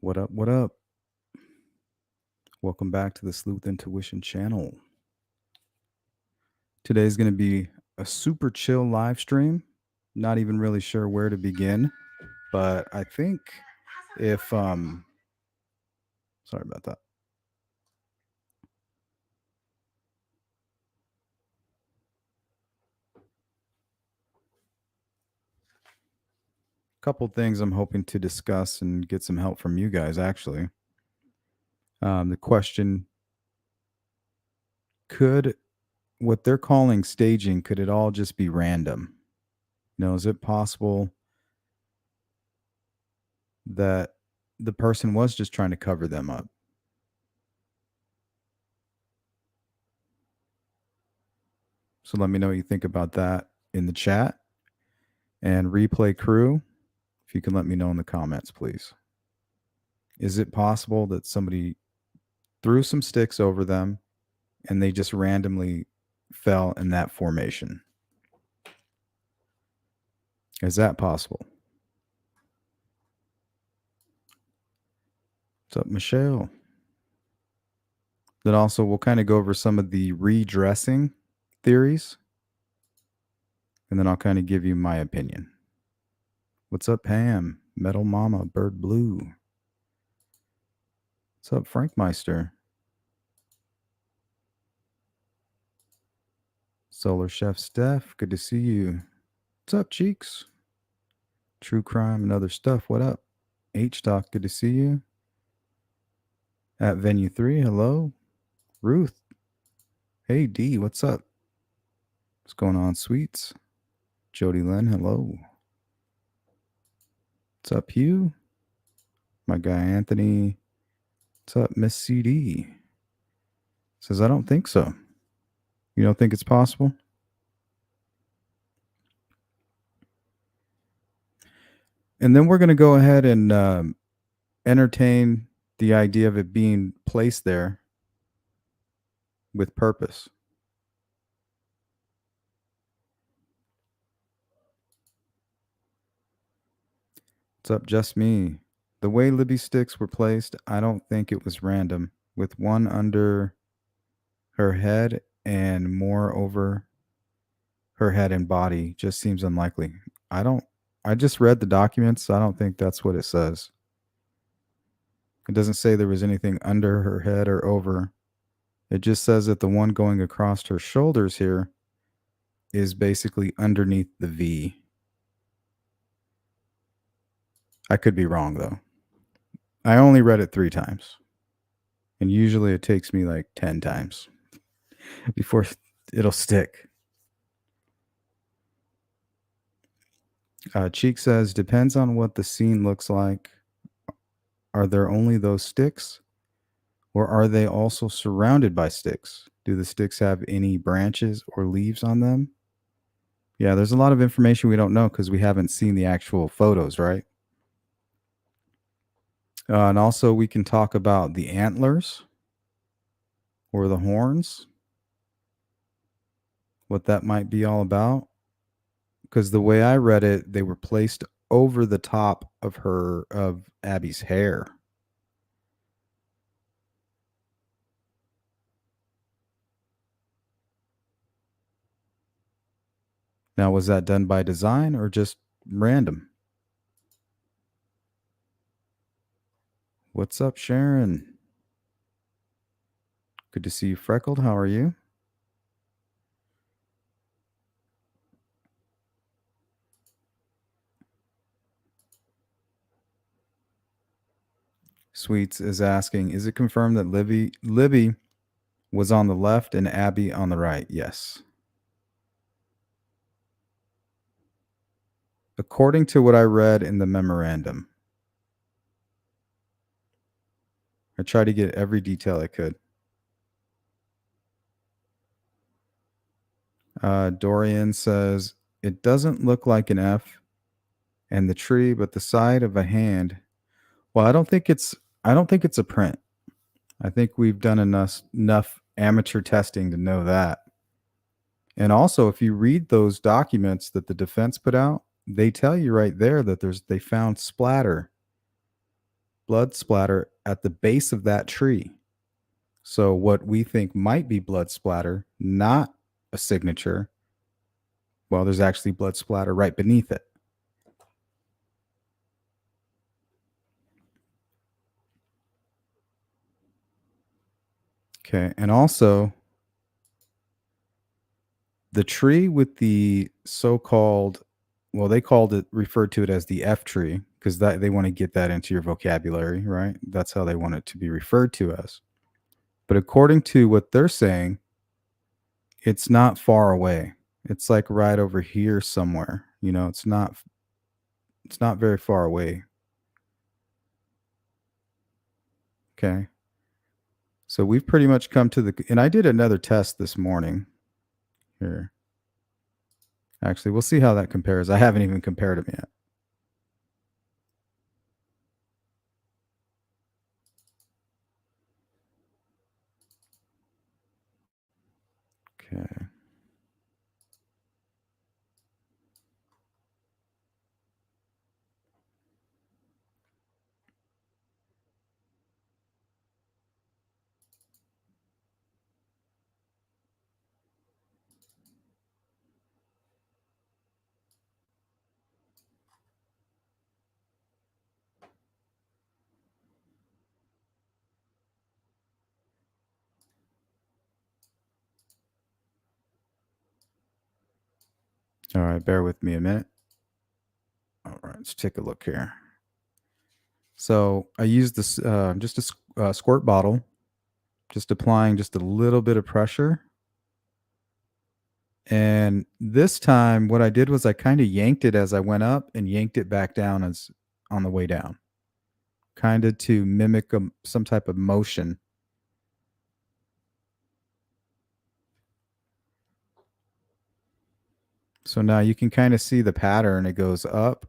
What up? What up? Welcome back to the Sleuth Intuition channel. Today's going to be a super chill live stream. Not even really sure where to begin, but I think if sorry about that. Couple things I'm hoping to discuss and get some help from you guys actually. The question, could what they're calling staging, could it all just be random? Is it possible that the person was just trying to cover them up? So let me know what you think about that in the chat. And replay crew, if you can let me know in the comments, please. Is it possible that somebody threw some sticks over them and they just randomly fell in that formation? Is that possible? What's up, Michelle? Then also, we'll kind of go over some of the redressing theories, and then I'll kind of give you my opinion. What's up, Pam? Metal Mama, Bird Blue. What's up, Frankmeister? Solar Chef Steph, good to see you. What's up, Cheeks? True Crime and Other Stuff, what up? H-Doc, good to see you. At Venue 3, hello. Ruth. Hey, D, what's up? What's going on, Sweets? Jody Lynn, hello. What's up, Hugh? My guy, Anthony. What's up, Miss CD? Says, I don't think so. You don't think it's possible? And then we're going to go ahead and entertain the idea of it being placed there with purpose. What's up, Just Me? The way Libby sticks were placed, I don't think it was random. With one under her head and more over her head and body, just seems unlikely. I just read the documents. So I don't think that's what it says. It doesn't say there was anything under her head or over. It just says that the one going across her shoulders here is basically underneath the V. I could be wrong, though. I only read it 3 times. And usually it takes me like 10 times before it'll stick. Cheek says, depends on what the scene looks like. Are there only those sticks? Or are they also surrounded by sticks? Do the sticks have any branches or leaves on them? Yeah, there's a lot of information we don't know because we haven't seen the actual photos, right? And also we can talk about the antlers or the horns, what that might be all about. Because the way I read it, they were placed over the top of Abby's hair. Now, was that done by design or just random? What's up, Sharon? Good to see you, Freckled. How are you? Sweets is asking, is it confirmed that Libby was on the left and Abby on the right? Yes. According to what I read in the memorandum. I tried to get every detail I could. Dorian says, it doesn't look like an F and the tree, but the side of a hand. Well, I don't think it's a print. I think we've done enough amateur testing to know that. And also, if you read those documents that the defense put out, they tell you right there that they found splatter blood splatter at the base of that tree. So what we think might be blood splatter, not a signature, well, there's actually blood splatter right beneath it. Okay. And also, the tree with the so-called, well, they called it, referred to it as the F tree because that they want to get that into your vocabulary, right? That's how they want it to be referred to as. But according to what they're saying, it's not far away. It's like right over here somewhere. It's not very far away. Okay. So we've pretty much come to the, and I did another test this morning here. Actually, we'll see how that compares. I haven't even compared them yet. Okay. All right, bear with me a minute. All right, let's take a look here. So I used this just a squirt bottle, just applying just a little bit of pressure. And this time, what I did was I kind of yanked it as I went up and yanked it back down as on the way down, kind of to mimic some type of motion. So now you can kind of see the pattern. It goes up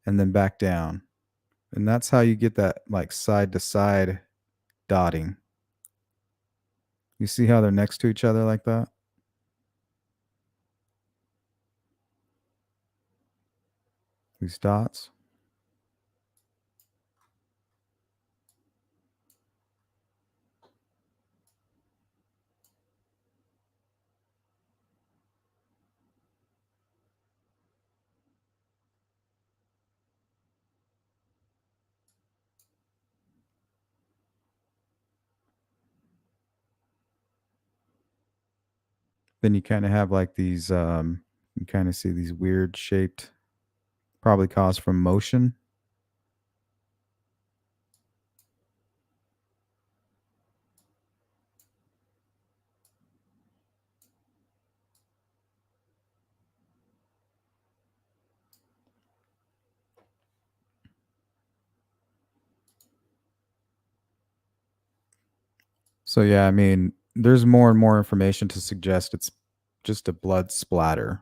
and then back down. And that's how you get that like side to side dotting. You see how they're next to each other like that? These dots. Then you kind of have like these, you kind of see these weird shaped, probably caused from motion. So yeah, I mean, there's more and more information to suggest it's just a blood splatter.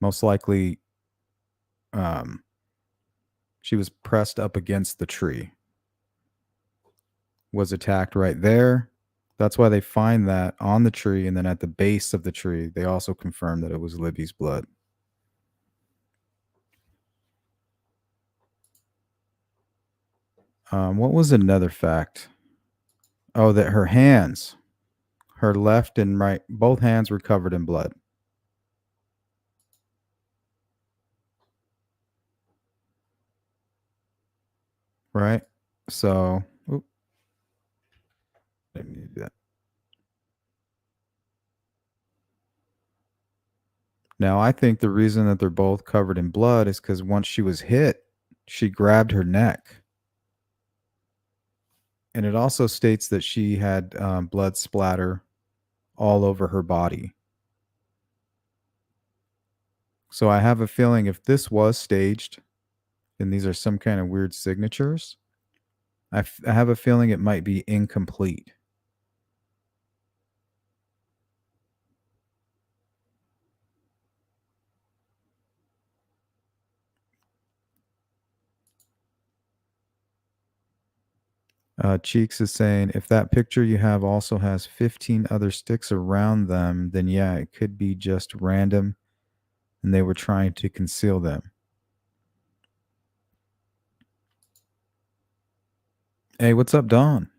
Most likely, um, she was pressed up against the tree, was attacked right there. That's why they find that on the tree, and then at the base of the tree, they also confirmed that it was Libby's blood. What was another fact? Oh, that her left and right, both hands were covered in blood. Right? So, oop, didn't need that. Now, I think the reason that they're both covered in blood is because once she was hit, she grabbed her neck. And it also states that she had blood splatter all over her body. So I have a feeling if this was staged and these are some kind of weird signatures, I have a feeling it might be incomplete. Cheeks is saying if that picture you have also has 15 other sticks around them, then yeah, it could be just random and they were trying to conceal them. Hey, what's up, Don?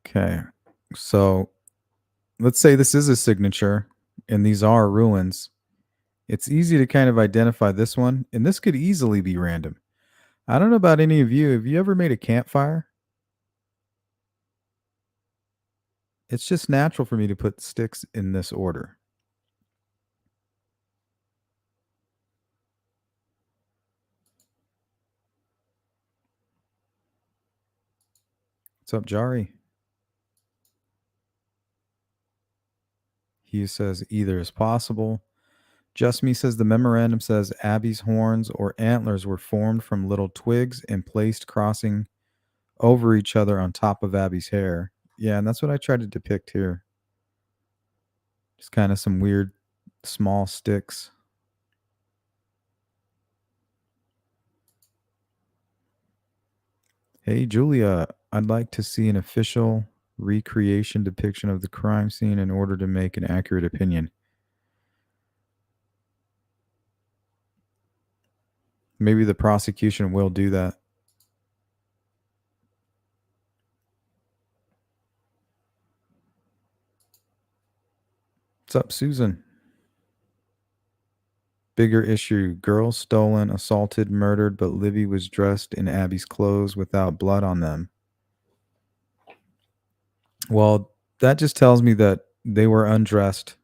Okay. So let's say this is a signature and these are ruins. It's easy to kind of identify this one, and this could easily be random. I don't know about any of you. Have you ever made a campfire? It's just natural for me to put sticks in this order. What's up, Jari? He says either is possible. Just Me says the memorandum says Abby's horns or antlers were formed from little twigs and placed crossing over each other on top of Abby's hair. Yeah, and that's what I tried to depict here. Just kind of some weird small sticks. Hey, Julia, I'd like to see an official recreation depiction of the crime scene in order to make an accurate opinion. Maybe the prosecution will do that. What's up, Susan? Bigger issue. Girl stolen, assaulted, murdered, but Libby was dressed in Abby's clothes without blood on them. Well, that just tells me that they were undressed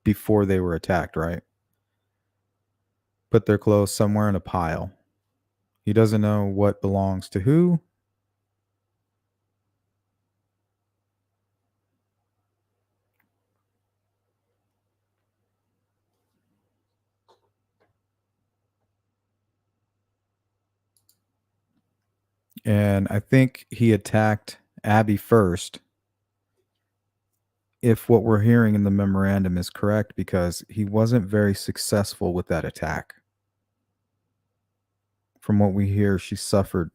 before they were attacked, right? Put their clothes somewhere in a pile. He doesn't know what belongs to who. And I think he attacked Abby first, if what we're hearing in the memorandum is correct, because he wasn't very successful with that attack. From what we hear, she suffered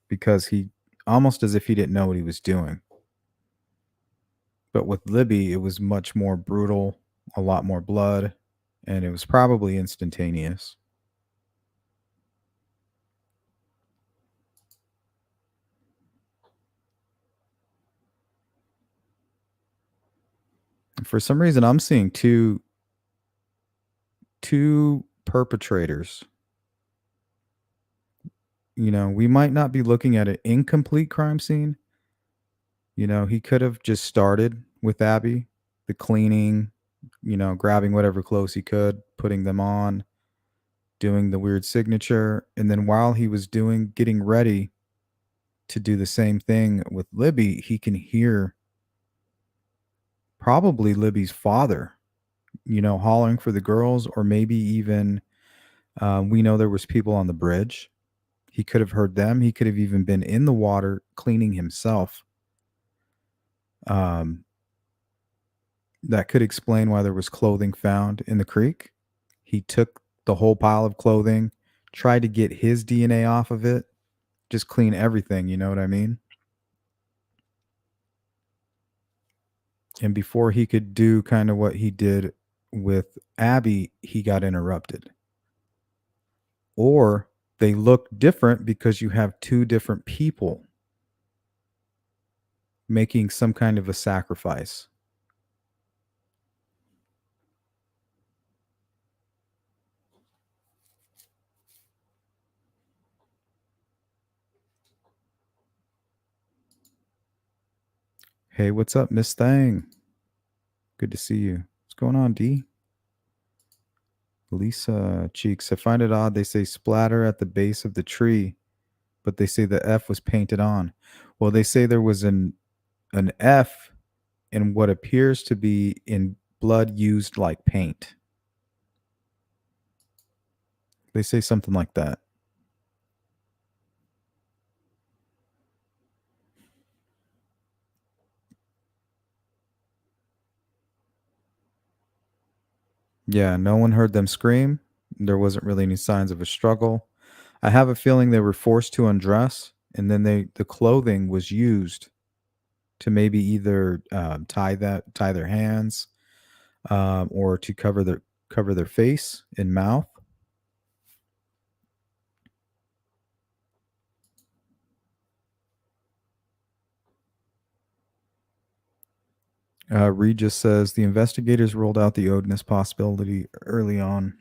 because he almost as if he didn't know what he was doing. But with Libby, it was much more brutal, a lot more blood, and it was probably instantaneous. For some reason, I'm seeing two perpetrators. You know, we might not be looking at an incomplete crime scene. You know, he could have just started with Abby, the cleaning, grabbing whatever clothes he could, putting them on, doing the weird signature, and then while he was getting ready to do the same thing with Libby, he can hear probably Libby's father, hollering for the girls, or maybe even we know there was people on the bridge. He could have heard them. He could have even been in the water cleaning himself. Um, that could explain why there was clothing found in the creek. He took the whole pile of clothing, tried to get his DNA off of it, just clean everything. You know what I mean? And before he could do kind of what he did with Abby, he got interrupted. Or they look different because you have two different people making some kind of a sacrifice. Hey, what's up, Miss Thang? Good to see you. What's going on, D? Lisa Cheeks. I find it odd they say splatter at the base of the tree, but they say the F was painted on. Well, they say there was an F in what appears to be in blood used like paint. They say something like that. Yeah, no one heard them scream. There wasn't really any signs of a struggle. I have a feeling they were forced to undress, and then the clothing was used to maybe either tie their hands, or to cover their face and mouth. Regis says the investigators ruled out the Odinist possibility early on.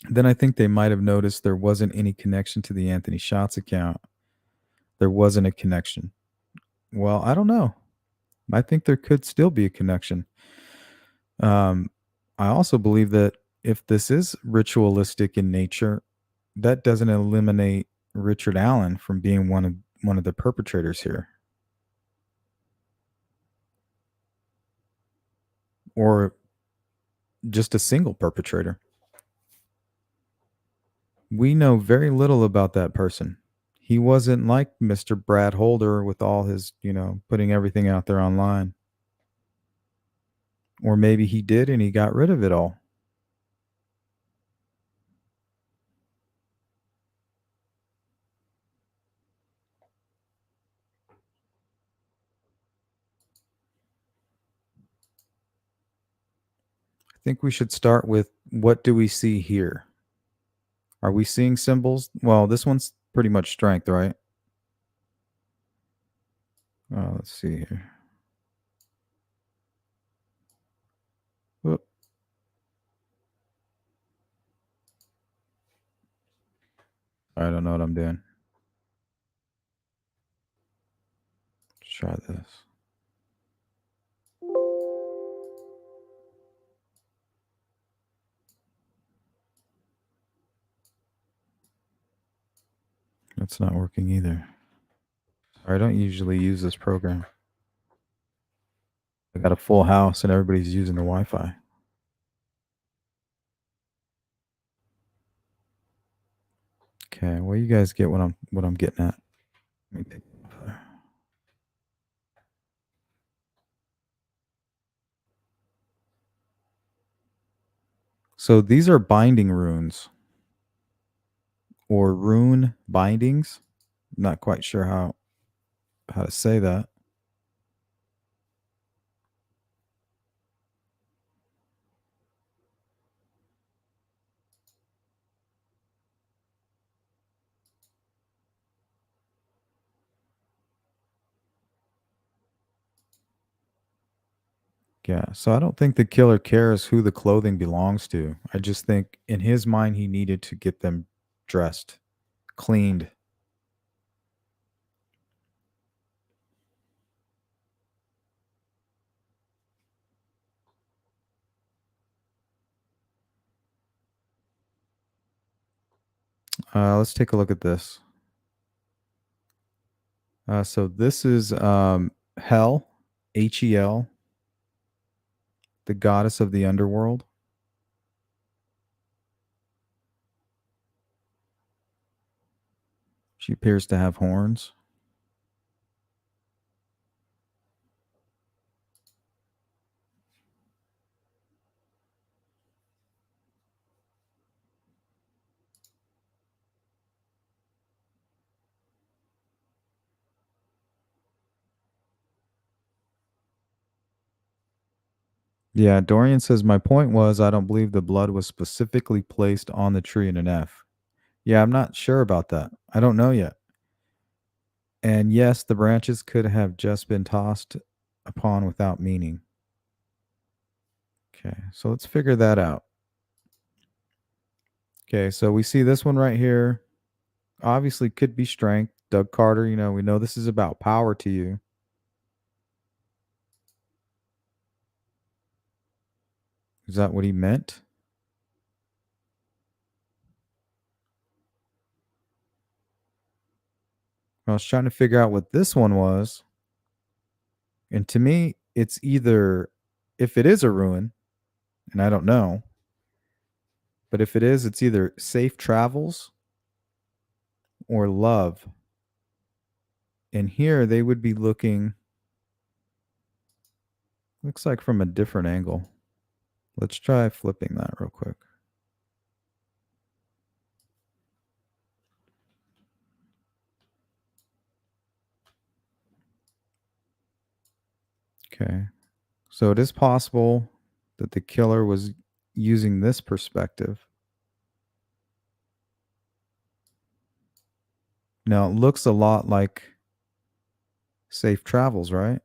Then I think they might have noticed there wasn't any connection to the Anthony Shots account. There wasn't a connection. Well, I don't know. I think there could still be a connection. Um, I also believe that if this is ritualistic in nature, that doesn't eliminate Richard Allen from being one of the perpetrators here, or just a single perpetrator. We know very little about that person. He wasn't like Mr. Brad Holder with all his, putting everything out there online. Or maybe he did and he got rid of it all. I think we should start with what do we see here? Are we seeing symbols? Well, this one's pretty much strength, right? Let's see here. Whoop. I don't know what I'm doing. Let's try this. That's not working either. I don't usually use this program. I got a full house and everybody's using the Wi-Fi. Okay, well, you guys get what I'm getting at. Let me take it off there. So these are binding runes or rune bindings. I'm not quite sure how to say that. Yeah, so I don't think the killer cares who the clothing belongs to. I just think in his mind he needed to get them dressed, cleaned. Let's take a look at this. So this is Hel, Hel, the goddess of the underworld. She appears to have horns. Yeah, Dorian says my point was I don't believe the blood was specifically placed on the tree in an F. Yeah, I'm not sure about that. I don't know yet. And yes, the branches could have just been tossed upon without meaning. Okay, so let's figure that out. Okay, so we see this one right here. Obviously, could be strength. Doug Carter, we know this is about power to you. Is that what he meant? I was trying to figure out what this one was. And to me, it's either, if it is a ruin, and I don't know, but if it is, it's either safe travels or love. And here they would be looking, looks like from a different angle. Let's try flipping that real quick. Okay. So it is possible that the killer was using this perspective. Now, it looks a lot like safe travels, right?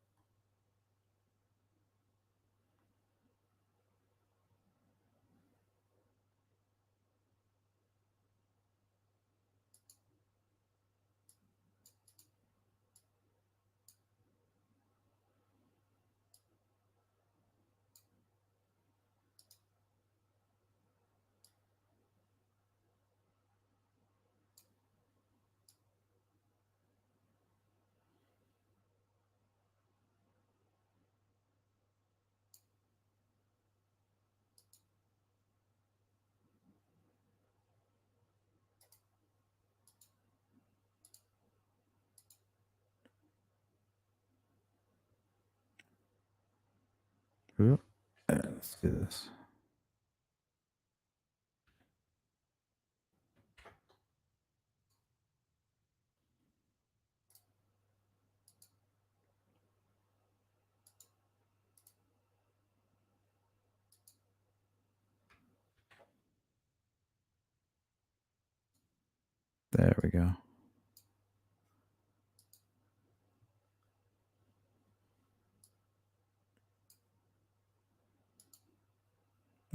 Oop. Let's do this. There we go.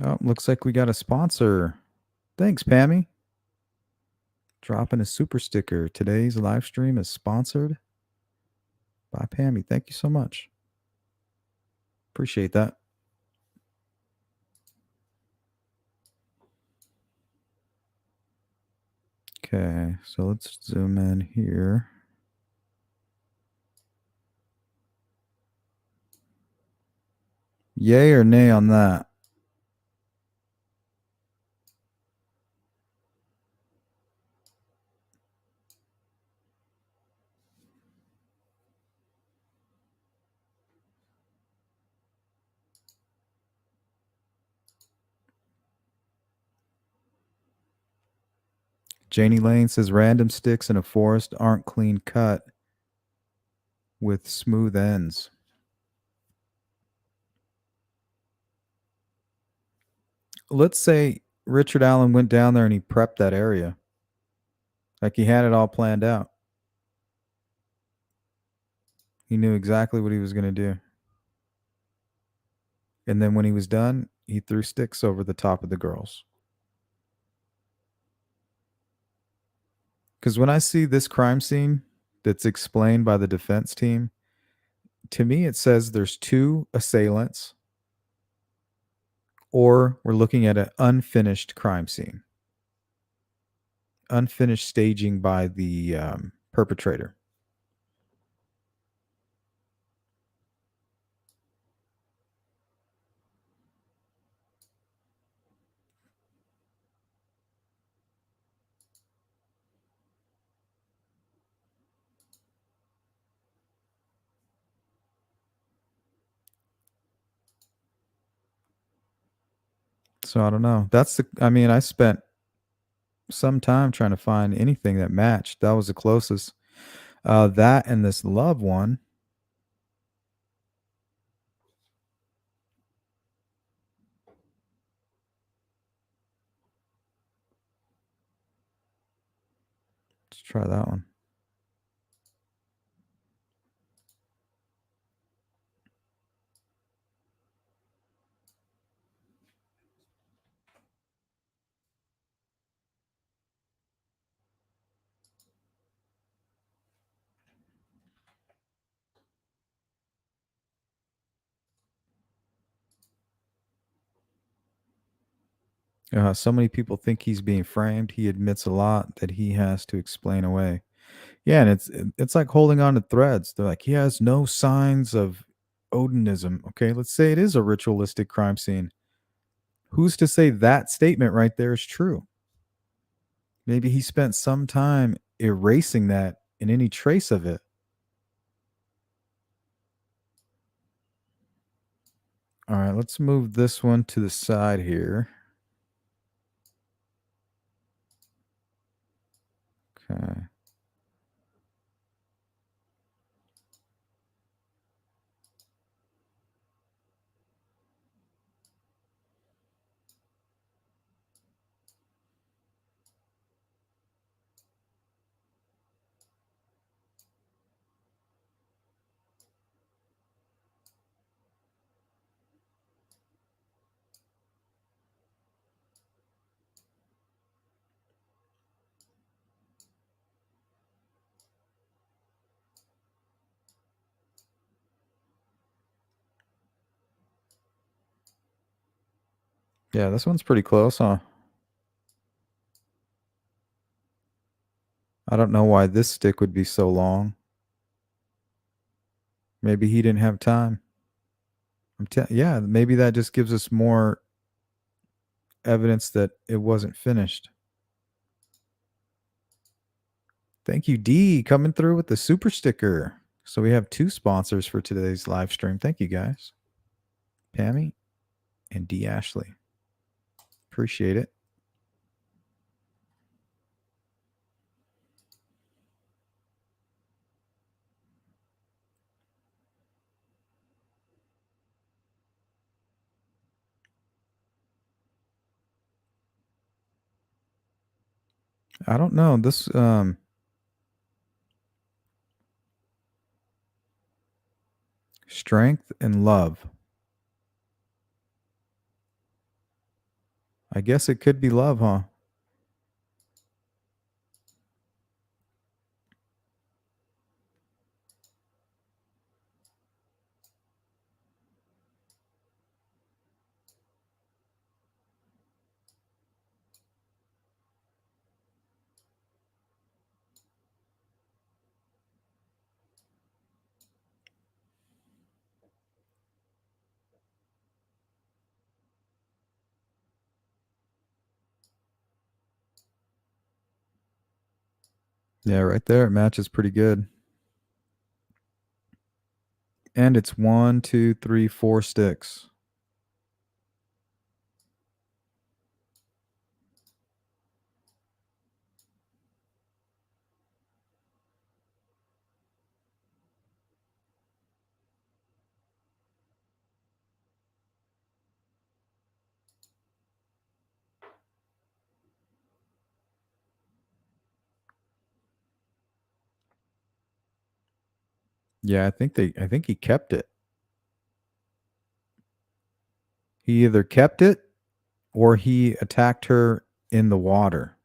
Oh, looks like we got a sponsor. Thanks, Pammy. Dropping a super sticker. Today's live stream is sponsored by Pammy. Thank you so much. Appreciate that. Okay, so let's zoom in here. Yay or nay on that? Janie Lane says random sticks in a forest aren't clean cut with smooth ends. Let's say Richard Allen went down there and he prepped that area. Like he had it all planned out. He knew exactly what he was going to do. And then when he was done, he threw sticks over the top of the girls. Because when I see this crime scene that's explained by the defense team, to me it says there's two assailants, or we're looking at an unfinished crime scene, unfinished staging by the perpetrator. So I don't know. I spent some time trying to find anything that matched. That was the closest. That and this love one. Let's try that one. So many people think he's being framed. He admits a lot that he has to explain away. Yeah, and it's like holding on to threads. They're like, he has no signs of Odinism. Okay, let's say it is a ritualistic crime scene. Who's to say that statement right there is true? Maybe he spent some time erasing that and any trace of it. All right, let's move this one to the side here. Okay. Yeah, this one's pretty close, huh? I don't know why this stick would be so long. Maybe he didn't have time. Yeah, maybe that just gives us more evidence that it wasn't finished. Thank you, D, coming through with the super sticker. So we have two sponsors for today's live stream. Thank you, guys. Pammy and D Ashley. Appreciate it. I don't know. This strength and love. I guess it could be love, huh? Yeah, right there. It matches pretty good. And it's 1, 2, 3, 4 sticks. Yeah, I think he kept it. He either kept it or he attacked her in the water.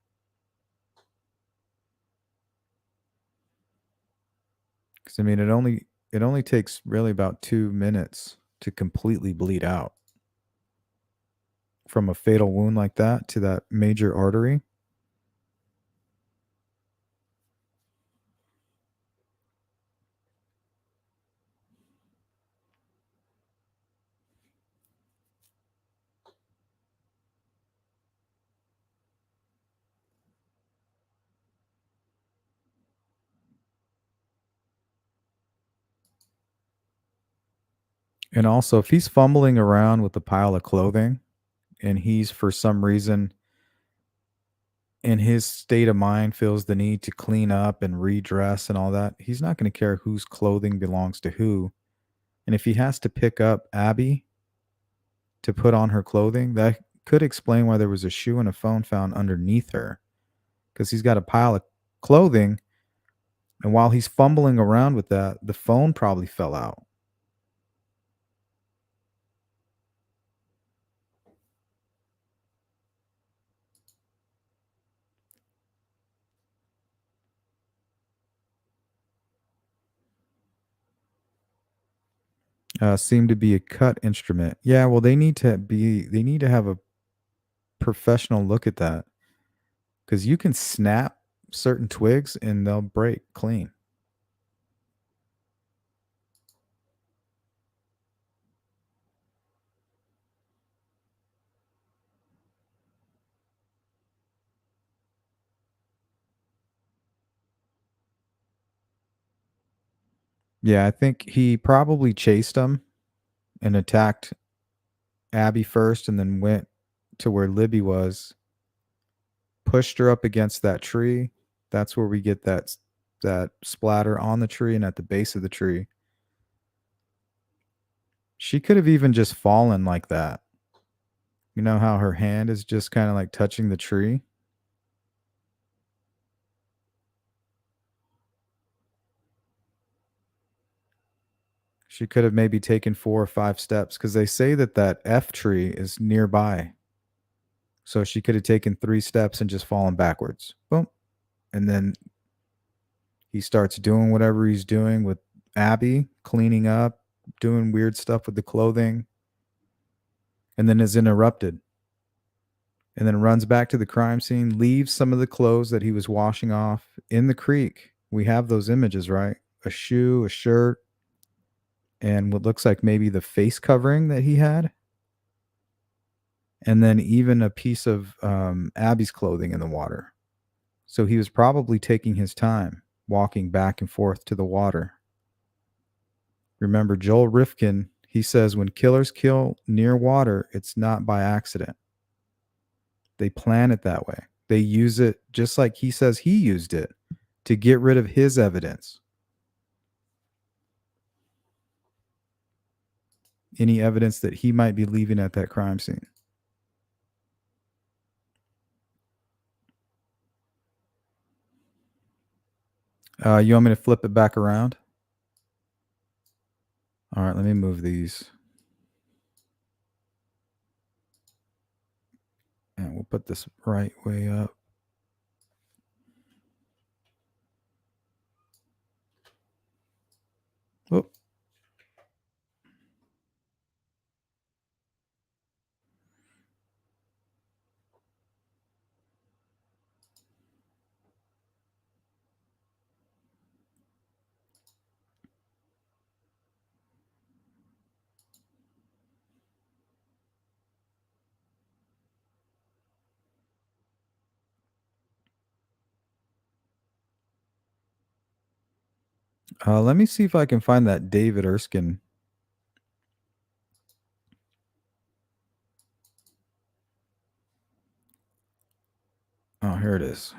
Cuz I mean it only takes really about 2 minutes to completely bleed out from a fatal wound like that to that major artery. And also if he's fumbling around with a pile of clothing and he's for some reason in his state of mind feels the need to clean up and redress and all that, he's not going to care whose clothing belongs to who. And if he has to pick up Abby to put on her clothing, that could explain why there was a shoe and a phone found underneath her because he's got a pile of clothing. And while he's fumbling around with that, the phone probably fell out. Seemed to be a cut instrument. Yeah, well, they need to have a professional look at that because you can snap certain twigs and they'll break clean. Yeah, I think he probably chased them and attacked Abby first and then went to where Libby was, pushed her up against that tree. That's where we get that splatter on the tree and at the base of the tree. She could have even just fallen like that. You know how her hand is just kind of like touching the tree? She could have maybe taken 4 or 5 steps because they say that that F tree is nearby. So she could have taken 3 steps and just fallen backwards. Boom. And then he starts doing whatever he's doing with Abby, cleaning up, doing weird stuff with the clothing, and then is interrupted. and then runs back to the crime scene, leaves some of the clothes that he was washing off in the creek. We have those images, right? A shoe, a shirt, and what looks like maybe the face covering that he had. And then even a piece of Abby's clothing in the water. So he was probably taking his time walking back and forth to the water. Remember, Joel Rifkin, he says when killers kill near water, it's not by accident. They plan it that way. They use it just like he says he used it to get rid of his evidence. Any evidence that he might be leaving at that crime scene. You want me to flip it back around? All right, let me move these. And we'll put this right way up. Whoop. Let me see if I can find that David Erskine. Oh, here it is.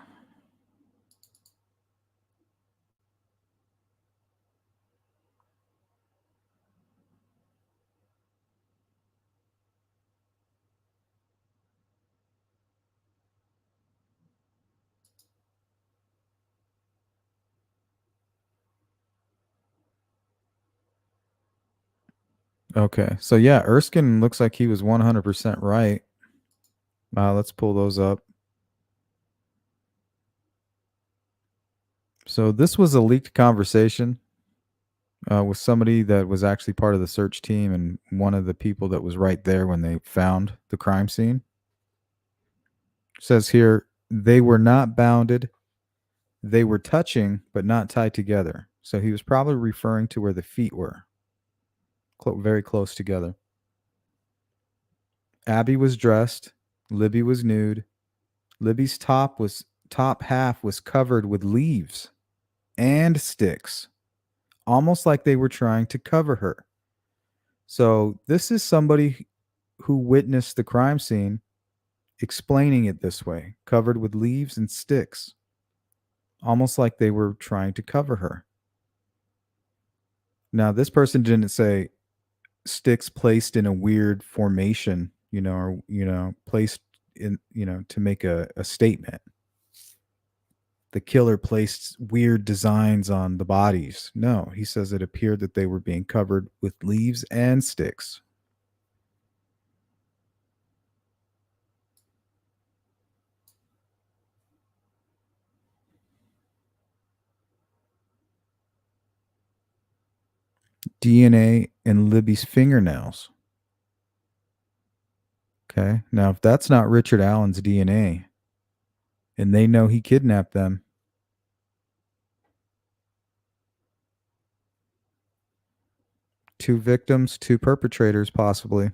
Okay. So yeah, Erskine looks like he was 100% right. Let's pull those up. So this was a leaked conversation with somebody that was actually part of the search team and one of the people that was right there when they found the crime scene. It says here, they were not bounded. They were touching, but not tied together. So he was probably referring to where the feet were, very close together. Abby was dressed. Libby was nude. Libby's top half was covered with leaves and sticks, almost like they were trying to cover her. So this is somebody who witnessed the crime scene explaining it this way, covered with leaves and sticks, almost like they were trying to cover her. Now, this person didn't say sticks placed in a weird formation, or, placed in, to make a statement. The killer placed weird designs on the bodies. No, he says it appeared that they were being covered with leaves and sticks. DNA in Libby's fingernails. Okay. Now, if that's not Richard Allen's DNA and they know he kidnapped them, two victims, two perpetrators, possibly.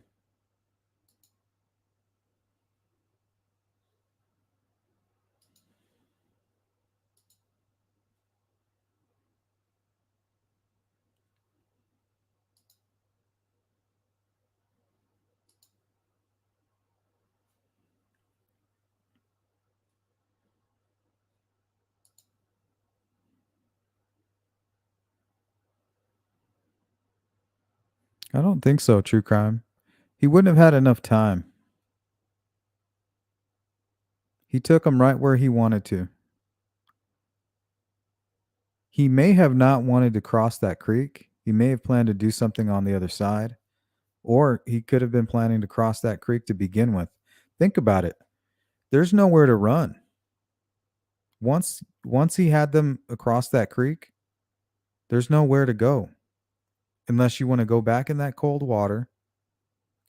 I don't think so, true crime. He wouldn't have had enough time. He took them right where he wanted to. He may have not wanted to cross that creek. He may have planned to do something on the other side, or he could have been planning to cross that creek to begin with. Think about it. There's nowhere to run. Once he had them across that creek, there's nowhere to go unless you want to go back in that cold water.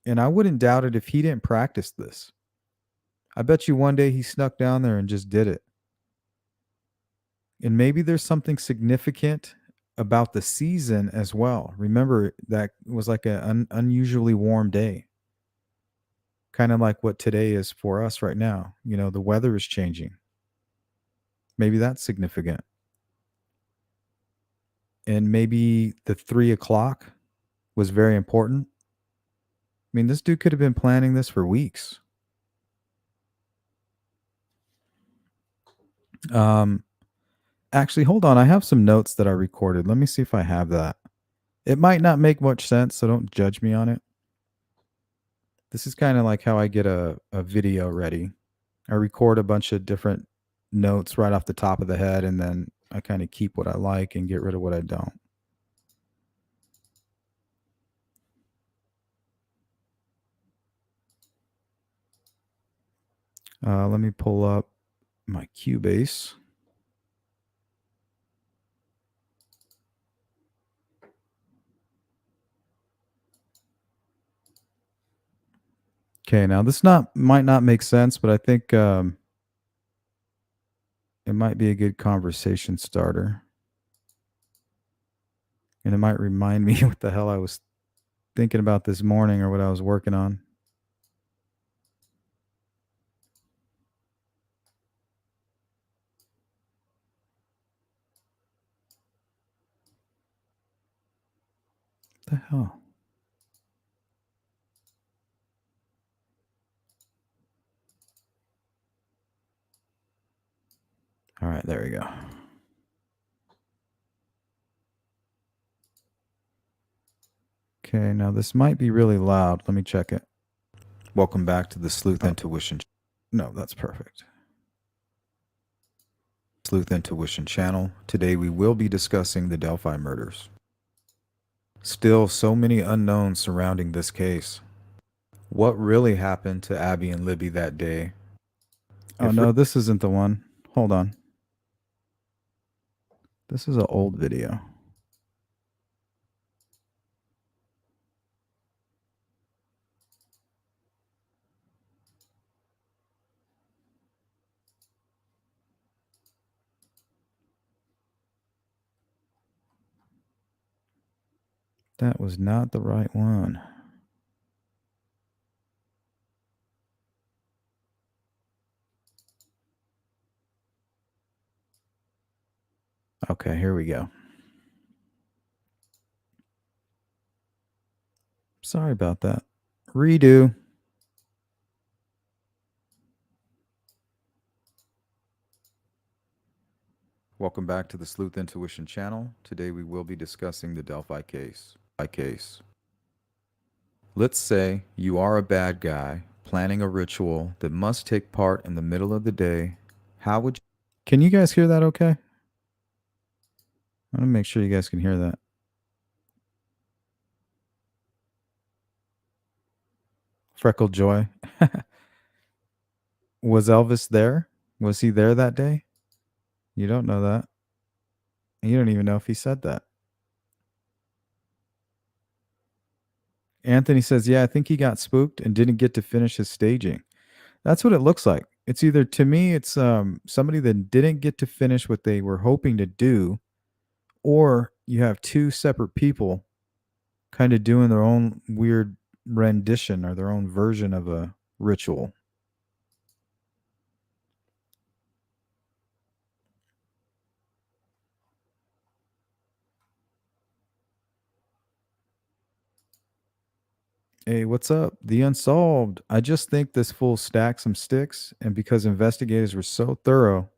And I wouldn't doubt it if he didn't practice this. I bet you one day he snuck down there and just did it. And maybe there's something significant about the season as well. Remember, that was like an unusually warm day, kind of like what today is for us right now. The weather is changing. Maybe that's significant. And maybe the 3 o'clock was very important. I mean, this dude could have been planning this for weeks. Um, Actually, hold on. I have some notes that I recorded. Let me see if I have that. It might not make much sense, so don't judge me on it. This is kind of like how I get a video ready. I record a bunch of different notes right off the top of the head, and then I kind of keep what I like and get rid of what I don't. Let me pull up my Cubase. Okay, now this might not make sense, but I think it might be a good conversation starter. And it might remind me what the hell I was thinking about this morning or what I was working on. What the hell? All right, there we go. Okay, now this might be really loud. Let me check it. Welcome back to the Sleuth Intuition. No, that's perfect. Sleuth Intuition channel. Today we will be discussing the Delphi murders. Still so many unknowns surrounding this case. What really happened to Abby and Libby that day? Oh no, this isn't the one. Hold on. This is an old video. That was not the right one. Okay, here we go. Sorry about that. Redo. Welcome back to the Sleuth Intuition channel. Today we will be discussing the Delphi case. Let's say you are a bad guy planning a ritual that must take part in the middle of the day. How would you... Can you guys hear that okay? I want to make sure you guys can hear that. Freckled Joy. Was Elvis there? Was he there that day? You don't know that. You don't even know if he said that. Anthony says, yeah, I think he got spooked and didn't get to finish his staging. That's what it looks like. It's either, to me, it's somebody that didn't get to finish what they were hoping to do, or you have two separate people kind of doing their own weird rendition or their own version of a ritual. Hey, what's up? The Unsolved. I just think this fool stacked some sticks, and because investigators were so thorough,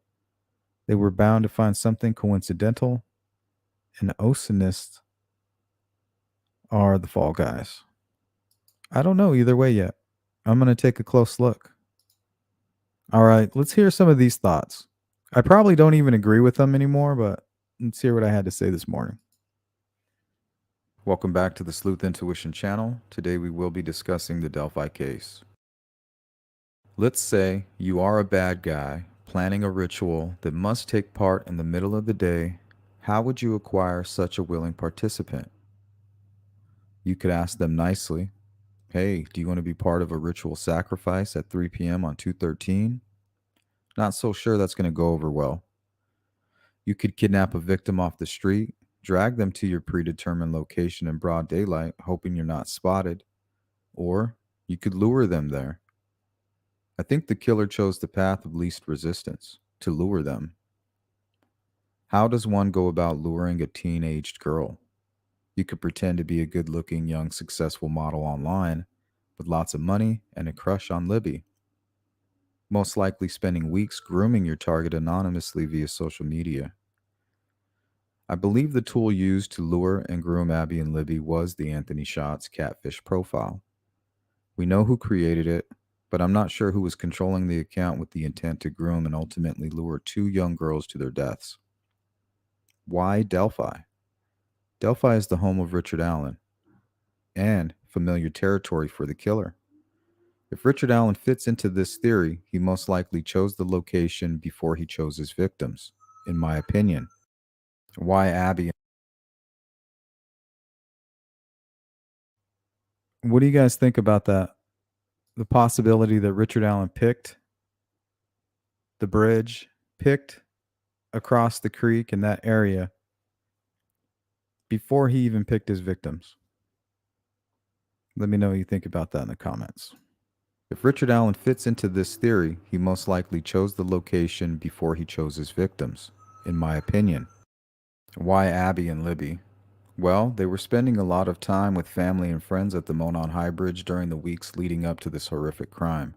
they were bound to find something coincidental, and the Oceanists are the fall guys. I don't know either way yet. I'm going to take a close look. All right, let's hear some of these thoughts. I probably don't even agree with them anymore, but let's hear what I had to say this morning. Welcome back to the Sleuth Intuition channel. Today we will be discussing the Delphi case. Let's say you are a bad guy planning a ritual that must take part in the middle of the day. How would you acquire such a willing participant? You could ask them nicely, Hey, do you want to be part of a ritual sacrifice at 3 p.m. on 213? Not so sure that's going to go over well. You could kidnap a victim off the street, drag them to your predetermined location in broad daylight, hoping you're not spotted, or you could lure them there. I think the killer chose the path of least resistance to lure them. How does one go about luring a teenaged girl? You could pretend to be a good looking, young, successful model online with lots of money and a crush on Libby, most likely spending weeks grooming your target anonymously via social media. I believe the tool used to lure and groom Abby and Libby was the Anthony Shots catfish profile. We know who created it, but I'm not sure who was controlling the account with the intent to groom and ultimately lure two young girls to their deaths. Why Delphi? Delphi is the home of Richard Allen and familiar territory for the killer. If Richard Allen fits into this theory, he most likely chose the location before he chose his victims, in my opinion. Why Abby? What do you guys think about that? The possibility that Richard Allen picked the bridge, picked across the creek in that area before he even picked his victims. Let me know what you think about that in the comments. If Richard Allen fits into this theory, he most likely chose the location before he chose his victims, in my opinion. Why Abby and Libby? Well, they were spending a lot of time with family and friends at the Monon High Bridge during the weeks leading up to this horrific crime.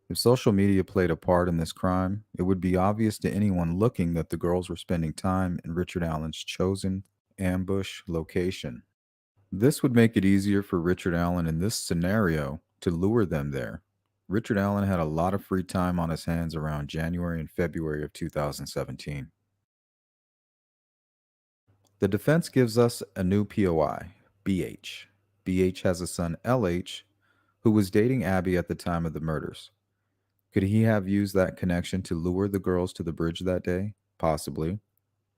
If social media played a part in this crime, it would be obvious to anyone looking that the girls were spending time in Richard Allen's chosen ambush location. This would make it easier for Richard Allen in this scenario to lure them there. Richard Allen had a lot of free time on his hands around January and February of 2017. The defense gives us a new POI, BH. BH has a son, LH, who was dating Abby at the time of the murders. Could he have used that connection to lure the girls to the bridge that day? Possibly.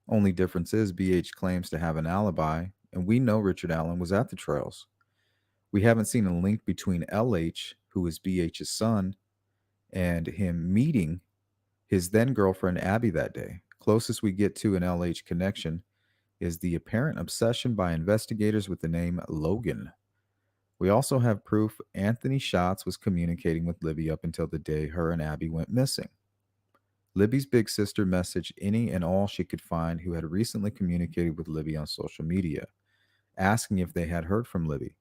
Only difference is BH claims to have an alibi, and we know Richard Allen was at the trails. We haven't seen a link between LH, who is BH's son, and him meeting his then girlfriend Abby that day. Closest we get to an LH connection is the apparent obsession by investigators with the name Logan. We also have proof Anthony Schatz was communicating with Libby up until the day her and Abby went missing. Libby's big sister messaged any and all she could find who had recently communicated with Libby on social media, asking if they had heard from Libby.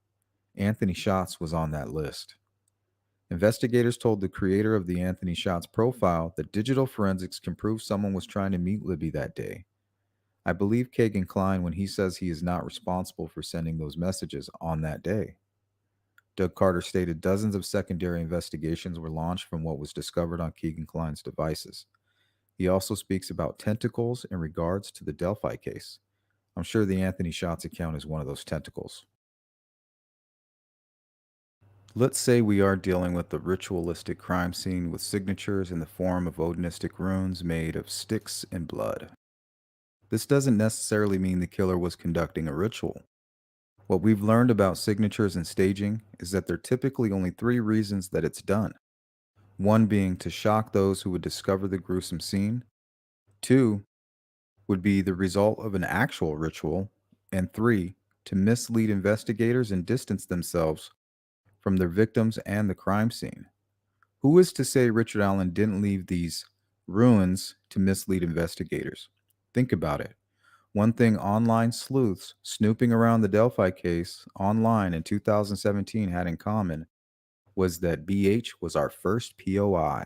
Anthony Schatz was on that list. Investigators told the creator of the Anthony Schatz profile that digital forensics can prove someone was trying to meet Libby that day. I believe Kagan Klein when he says he is not responsible for sending those messages on that day. Doug Carter stated dozens of secondary investigations were launched from what was discovered on Keegan Klein's devices. He also speaks about tentacles in regards to the Delphi case. I'm sure the Anthony Schatz account is one of those tentacles. Let's say we are dealing with a ritualistic crime scene with signatures in the form of odinistic runes made of sticks and blood. This doesn't necessarily mean the killer was conducting a ritual. What we've learned about signatures and staging is that there are typically only three reasons that it's done. One being to shock those who would discover the gruesome scene. Two would be the result of an actual ritual. And three, to mislead investigators and distance themselves from their victims and the crime scene. Who is to say Richard Allen didn't leave these ruins to mislead investigators? Think about it. One thing online sleuths snooping around the Delphi case online in 2017 had in common was that BH was our first POI.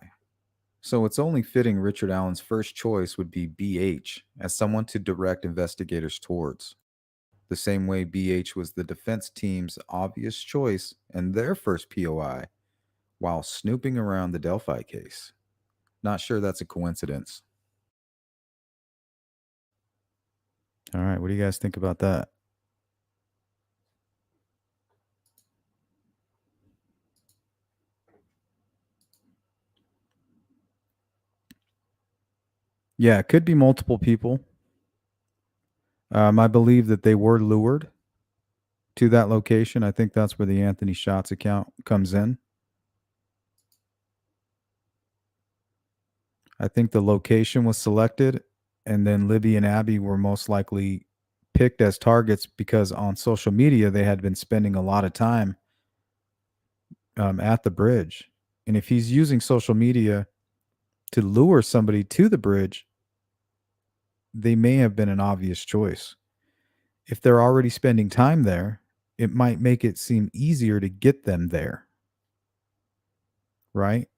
So it's only fitting Richard Allen's first choice would be BH as someone to direct investigators towards. The same way BH was the defense team's obvious choice and their first POI while snooping around the Delphi case. Not sure that's a coincidence. All right, what do you guys think about that? Yeah, it could be multiple people. I believe that they were lured. to that location. I think that's where the Anthony Shots account comes in. I think the location was selected, and then Libby and Abby were most likely picked as targets because on social media they had been spending a lot of time at the bridge. And if he's using social media to lure somebody to the bridge, they may have been an obvious choice. If they're already spending time there, it might make it seem easier to get them there, right?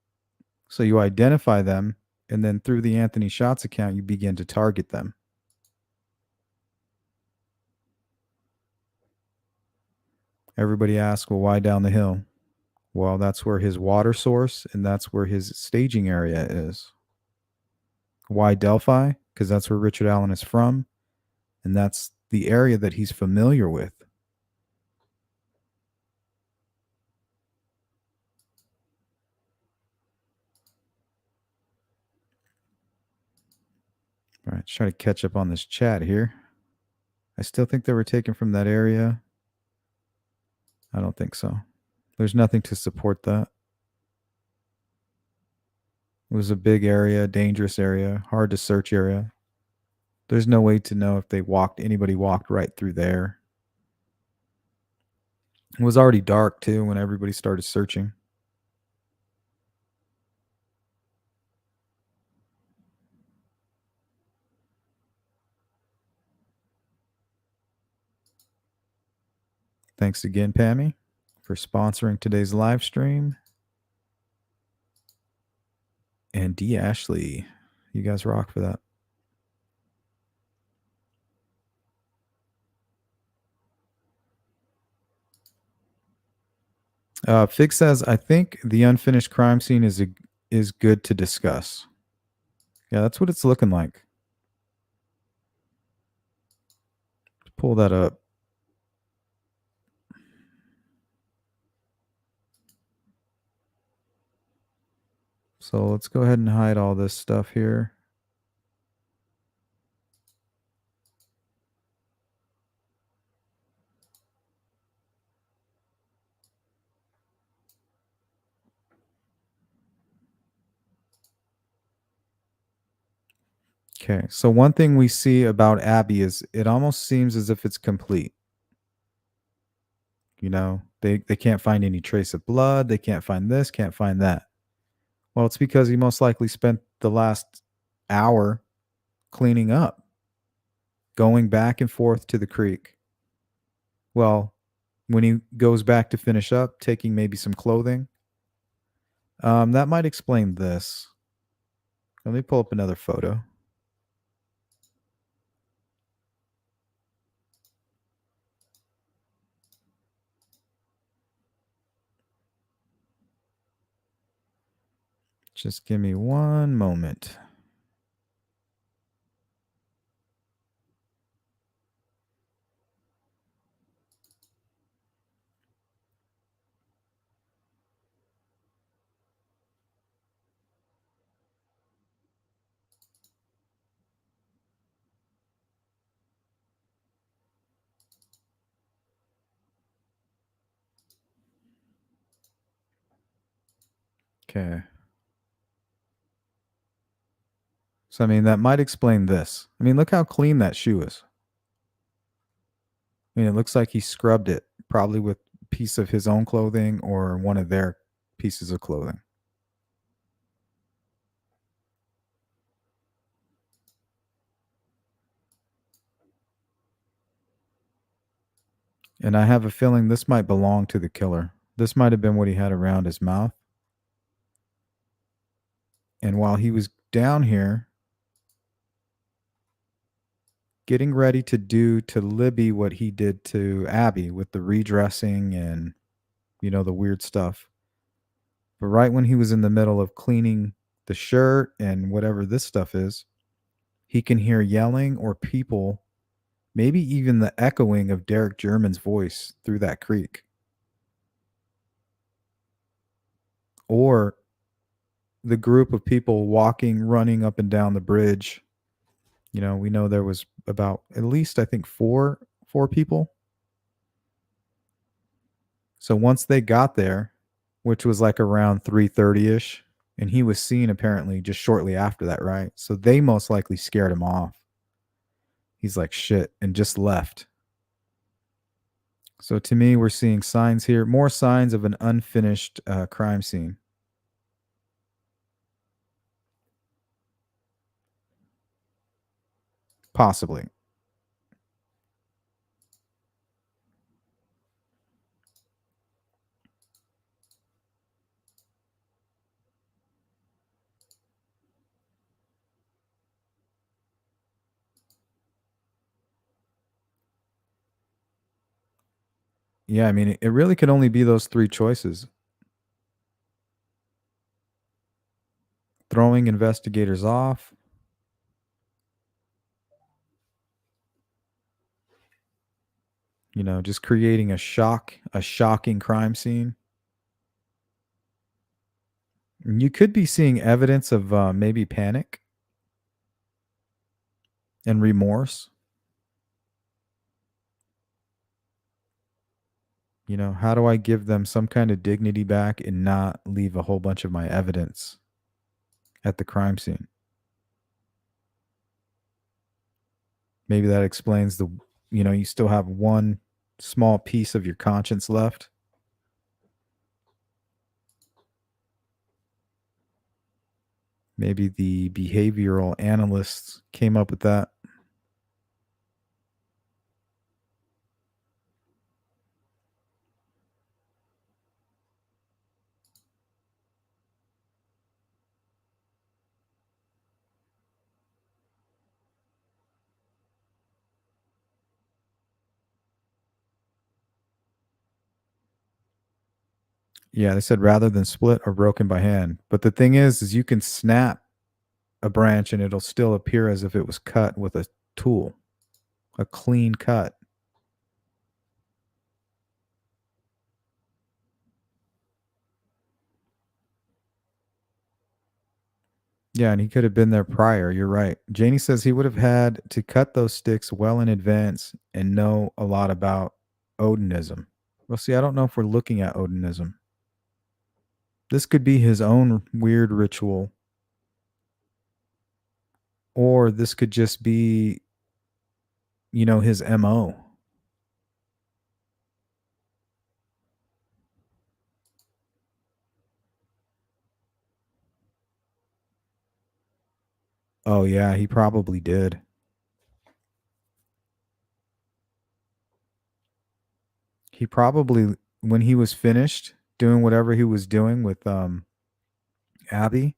So you identify them, and then through the Anthony Shots account, you begin to target them. Everybody asks, well, why down the hill? Well, that's where his water source and that's where his staging area is. Why Delphi? Because that's where Richard Allen is from, and that's the area that he's familiar with. All right, let's try to catch up on this chat here. I still think they were taken from that area. I don't think so. There's nothing to support that. It was a big area, dangerous area, hard to search area. There's no way to know if anybody walked right through there. It was already dark too when everybody started searching. Thanks again, Pammy, for sponsoring today's live stream. And D. Ashley, you guys rock for that. Fig says, I think the unfinished crime scene is good to discuss. Yeah, that's what it's looking like. Let's pull that up. So let's go ahead and hide all this stuff here. Okay, so one thing we see about Abby is it almost seems as if it's complete. You know, they can't find any trace of blood. They can't find this, can't find that. Well, it's because he most likely spent the last hour cleaning up, going back and forth to the creek. Well, when he goes back to finish up, taking maybe some clothing, that might explain this. Let me pull up another photo. Just give me one moment. Okay. So, I mean, that might explain this. I mean, look how clean that shoe is. I mean, it looks like he scrubbed it, probably with a piece of his own clothing or one of their pieces of clothing. And I have a feeling this might belong to the killer. This might have been what he had around his mouth. And while he was down here getting ready to do to Libby what he did to Abby with the redressing and, you know, the weird stuff. But right when he was in the middle of cleaning the shirt and whatever this stuff is, he can hear yelling or people, maybe even the echoing of Derek German's voice through that creek. Or the group of people walking, running up and down the bridge. You know, we know there was about at least, I think, four people. So once they got there, which was like around 3:30ish, and he was seen apparently just shortly after that, right? So they most likely scared him off. He's like, shit, and just left. So to me, we're seeing signs here, more signs of an unfinished crime scene. Possibly. Yeah, I mean, it really could only be those three choices: throwing investigators off, just creating a shocking crime scene. And you could be seeing evidence of maybe panic and remorse. How do I give them some kind of dignity back and not leave a whole bunch of my evidence at the crime scene? Maybe that explains you still have one small piece of your conscience left. Maybe the behavioral analysts came up with that. Yeah, they said rather than split or broken by hand. But the thing is you can snap a branch and it'll still appear as if it was cut with a tool, a clean cut. Yeah, and he could have been there prior. You're right. Janie says he would have had to cut those sticks well in advance and know a lot about Odinism. Well, see, I don't know if we're looking at Odinism. This could be his own weird ritual, or this could just be, his MO. Oh, yeah, he probably did. He probably, when he was finished doing whatever he was doing with Abby,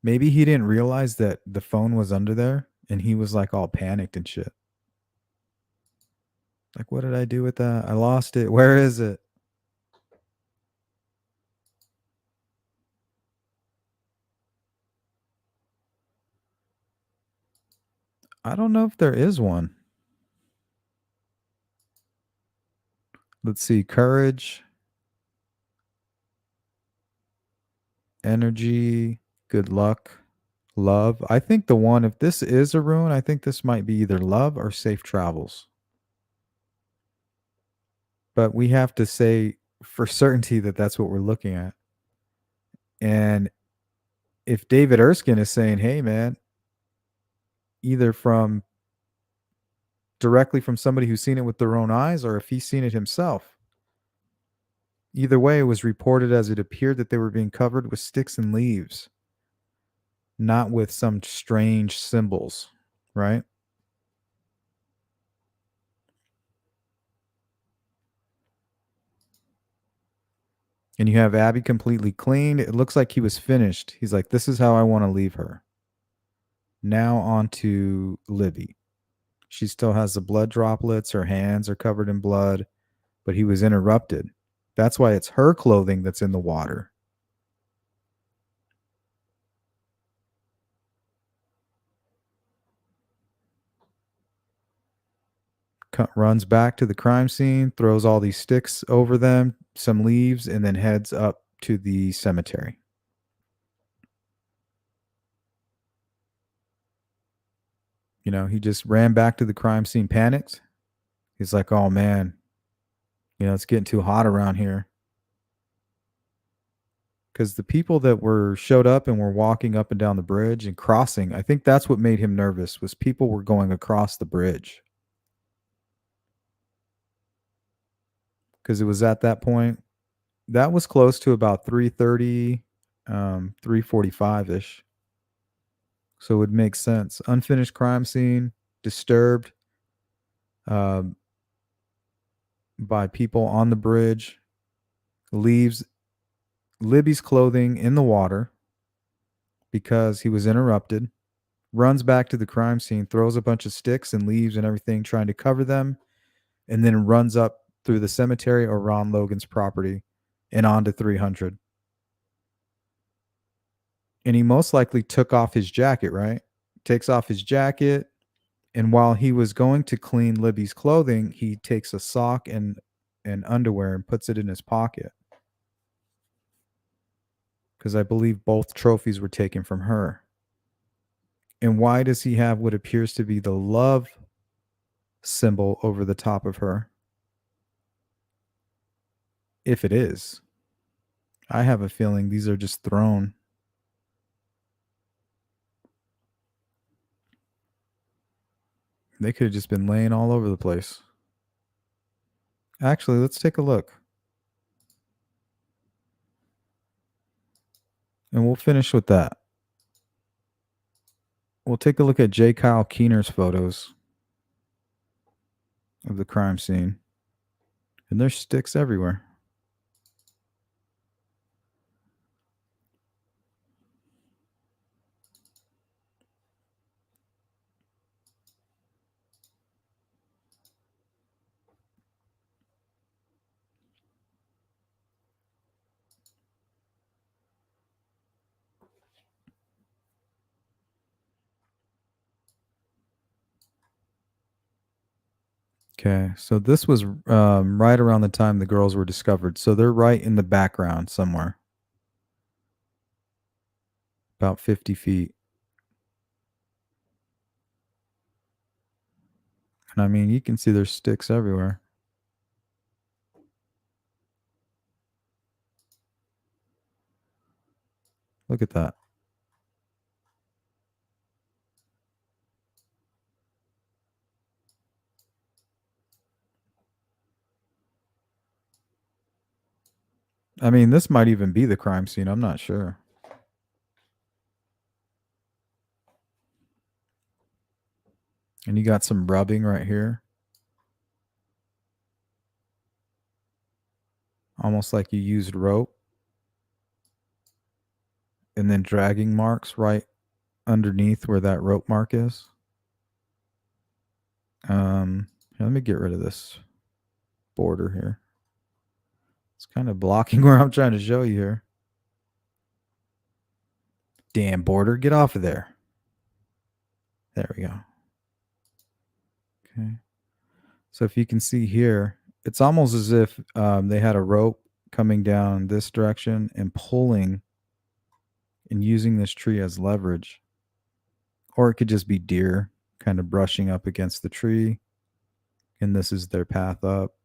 maybe he didn't realize that the phone was under there and he was like all panicked and shit. Like, what did I do with that? I lost it. Where is it? I don't know if there is one. Let's see. Courage, energy, good luck, love. I think the one, if this is a rune, I think this might be either love or safe travels. But we have to say for certainty that that's what we're looking at. And if David Erskine is saying, hey, man, either from directly from somebody who's seen it with their own eyes or if he's seen it himself, either way, it was reported as it appeared that they were being covered with sticks and leaves, not with some strange symbols, right? And you have Abby completely cleaned. It looks like he was finished. He's like, this is how I want to leave her. Now on to Libby. She still has the blood droplets. Her hands are covered in blood, but he was interrupted. That's why it's her clothing that's in the water. Runs back to the crime scene, throws all these sticks over them, some leaves, and then heads up to the cemetery. He just ran back to the crime scene, panicked. He's like, oh man, It's getting too hot around here. Because the people that showed up and were walking up and down the bridge and crossing, I think that's what made him nervous, was people were going across the bridge. Because it was at that point. That was close to about 3:30, 3:45-ish. So it would make sense. Unfinished crime scene, disturbed um, by people on the bridge, leaves Libby's clothing in the water because he was interrupted, runs back to the crime scene, throws a bunch of sticks and leaves and everything trying to cover them, and then runs up through the cemetery or Ron Logan's property and onto 300. And he most likely took off his jacket, right? Takes off his jacket. And while he was going to clean Libby's clothing, he takes a sock and underwear and puts it in his pocket. Because I believe both trophies were taken from her. And why does he have what appears to be the love symbol over the top of her? If it is. I have a feeling these are just thrown. They could have just been laying all over the place. Actually, let's take a look. And we'll finish with that. We'll take a look at J. Kyle Keener's photos of the crime scene. And there's sticks everywhere. Okay, so this was right around the time the girls were discovered. So they're right in the background somewhere, about 50 feet. And I mean, you can see there's sticks everywhere. Look at that. I mean, this might even be the crime scene. I'm not sure. And you got some rubbing right here. Almost like you used rope. And then dragging marks right underneath where that rope mark is. Let me get rid of this border here. It's kind of blocking where I'm trying to show you here. Damn border, get off of there. There we go. Okay. So if you can see here, it's almost as if they had a rope coming down this direction and pulling and using this tree as leverage. Or it could just be deer kind of brushing up against the tree. And this is their path up.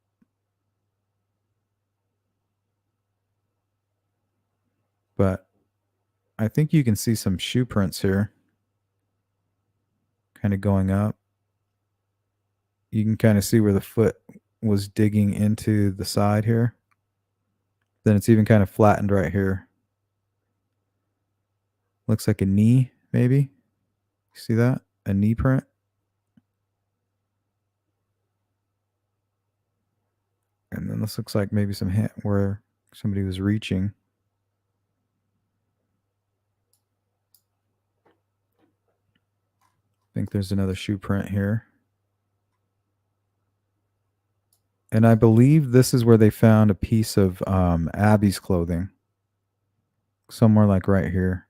But I think you can see some shoe prints here kind of going up. You can kind of see where the foot was digging into the side here. Then it's even kind of flattened right here. Looks like a knee, maybe. See that? A knee print. And then this looks like maybe some hand where somebody was reaching. I think there's another shoe print here. And I believe this is where they found a piece of Abby's clothing. Somewhere like right here.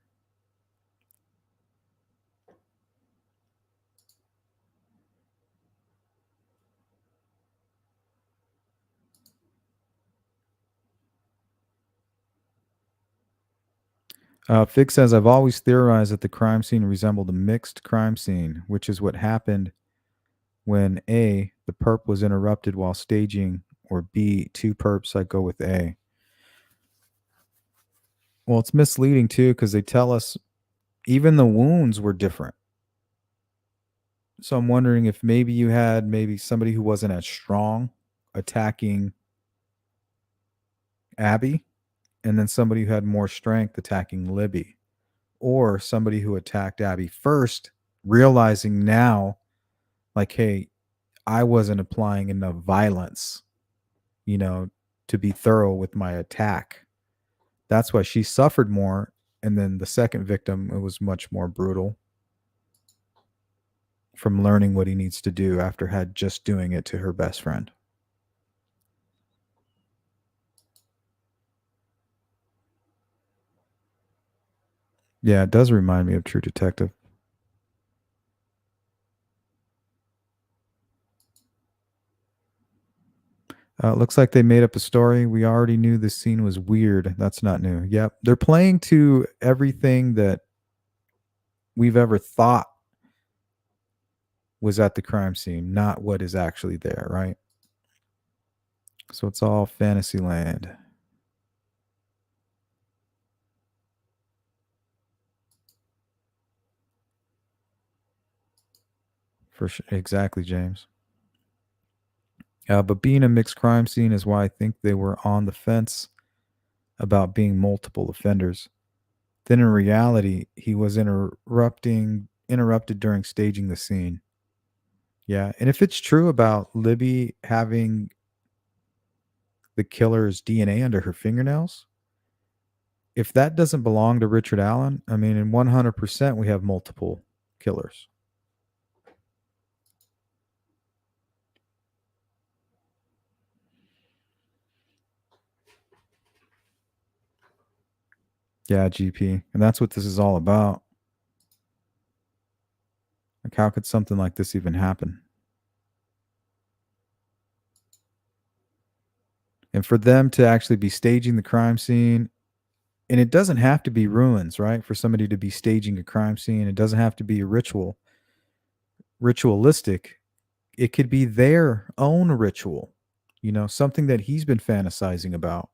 Fig says, I've always theorized that the crime scene resembled a mixed crime scene, which is what happened when A, the perp was interrupted while staging or B, two perps, I'd go with A. Well, it's misleading too because they tell us even the wounds were different. So I'm wondering if maybe you had maybe somebody who wasn't as strong attacking Abby, and then somebody who had more strength attacking Libby, or somebody who attacked Abby first, realizing now, like, hey, I wasn't applying enough violence, you know, to be thorough with my attack. That's why she suffered more. And then the second victim, it was much more brutal from learning what he needs to do after had just doing it to her best friend. Yeah, it does remind me of True Detective. Looks like they made up a story. We already knew this scene was weird. That's not new. Yep. They're playing to everything that we've ever thought was at the crime scene, not what is actually there, right? So it's all fantasy land. For sure. Exactly, James. But being a mixed crime scene is why I think they were on the fence about being multiple offenders. Then in reality, he was interrupted during staging the scene. Yeah, and if it's true about Libby having the killer's DNA under her fingernails, if that doesn't belong to Richard Allen, I mean, in 100% we have multiple killers. Yeah, GP. And that's what this is all about. Like, how could something like this even happen? And for them to actually be staging the crime scene, and it doesn't have to be ruins, right? For somebody to be staging a crime scene, it doesn't have to be a ritualistic. It could be their own ritual, something that he's been fantasizing about.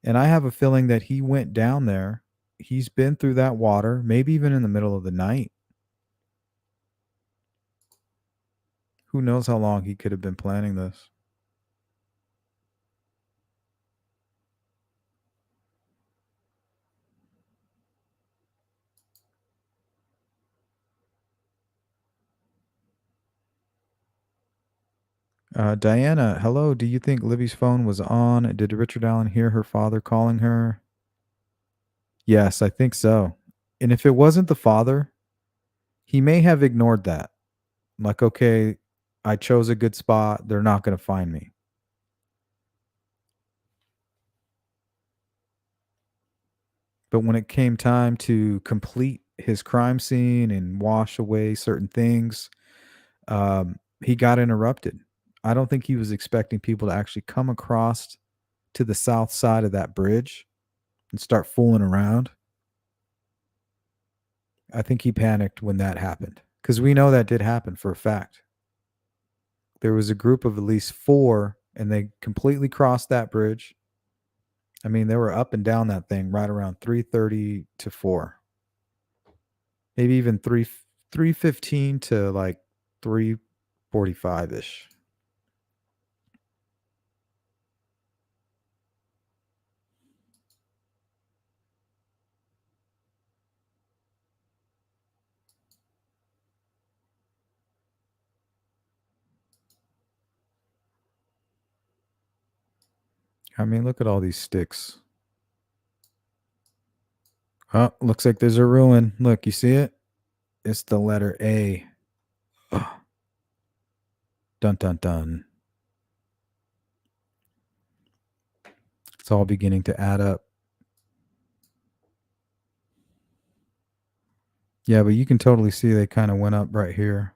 And I have a feeling that he went down there. He's been through that water, maybe even in the middle of the night. Who knows how long he could have been planning this? Diana, hello. Do you think Libby's phone was on? Did Richard Allen hear her father calling her? Yes, I think so. And if it wasn't the father, he may have ignored that. Like, okay, I chose a good spot. They're not going to find me. But when it came time to complete his crime scene and wash away certain things, he got interrupted. I don't think he was expecting people to actually come across to the south side of that bridge and start fooling around. I think he panicked when that happened because we know that did happen for a fact. There was a group of at least four, and they completely crossed that bridge. I mean, they were up and down that thing right around 3:30 to 4. Maybe even 3:15 to like 3:45ish. I mean, look at all these sticks. Oh, looks like there's a ruin. Look, you see it? It's the letter A. Ugh. Dun dun dun. It's all beginning to add up. Yeah, but you can totally see they kind of went up right here.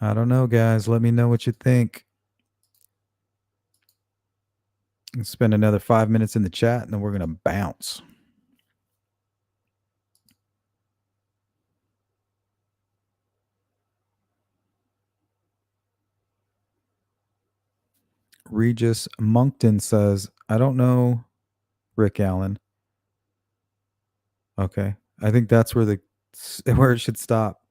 I don't know, guys. Let me know what you think. Let's spend another 5 minutes in the chat and then we're going to bounce. Regis Monkton says, I don't know Rick Allen. Okay. I think that's where where it should stop.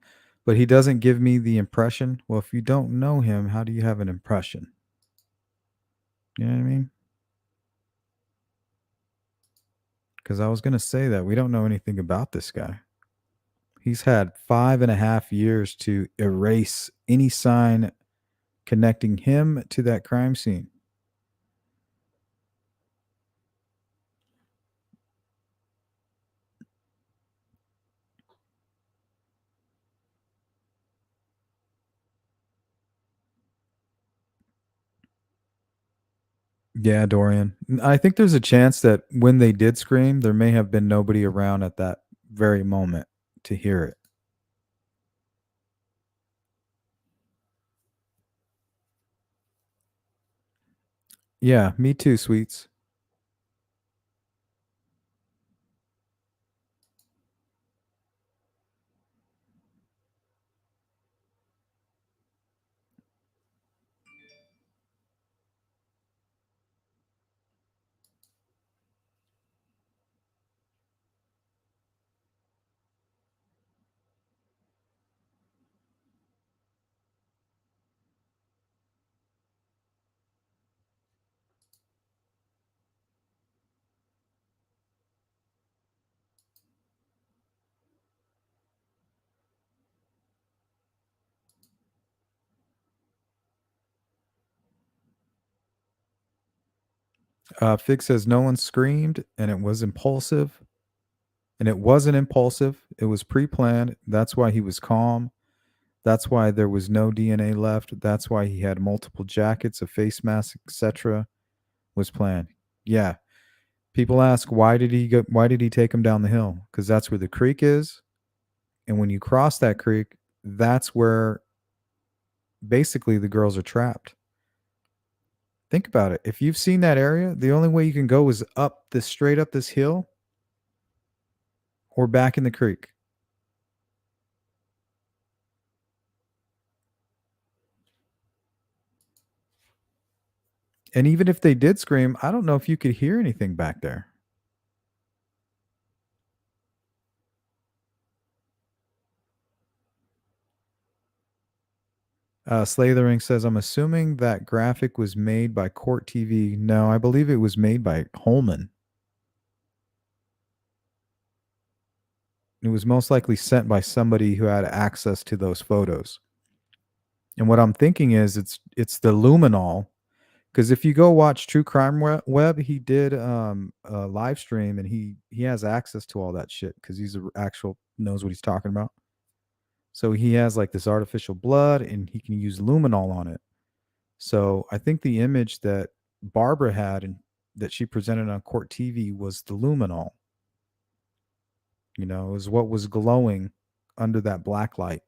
But he doesn't give me the impression. Well, if you don't know him, how do you have an impression? You know what I mean? Because I was going to say that we don't know anything about this guy. He's had 5.5 years to erase any sign connecting him to that crime scene. Yeah, Dorian. I think there's a chance that when they did scream, there may have been nobody around at that very moment to hear it. Yeah, me too, sweets. Fig says no one screamed and it was impulsive. And it wasn't impulsive. It was pre planned. That's why he was calm. That's why there was no DNA left. That's why he had multiple jackets, a face mask, etc. Was planned. Yeah. People ask why did he take him down the hill? Because that's where the creek is. And when you cross that creek, that's where basically the girls are trapped. Think about it. If you've seen that area, the only way you can go is straight up this hill or back in the creek. And even if they did scream, I don't know if you could hear anything back there. Slathering says, I'm assuming that graphic was made by Court TV. No, I believe it was made by Holman. It was most likely sent by somebody who had access to those photos. And what I'm thinking is it's the luminol. Because if you go watch True Crime Web, he did a live stream and he has access to all that shit because he's a actual knows what he's talking about. So he has like this artificial blood and he can use luminol on it. So I think the image that Barbara had and that she presented on Court TV was the luminol. You know, is what was glowing under that black light.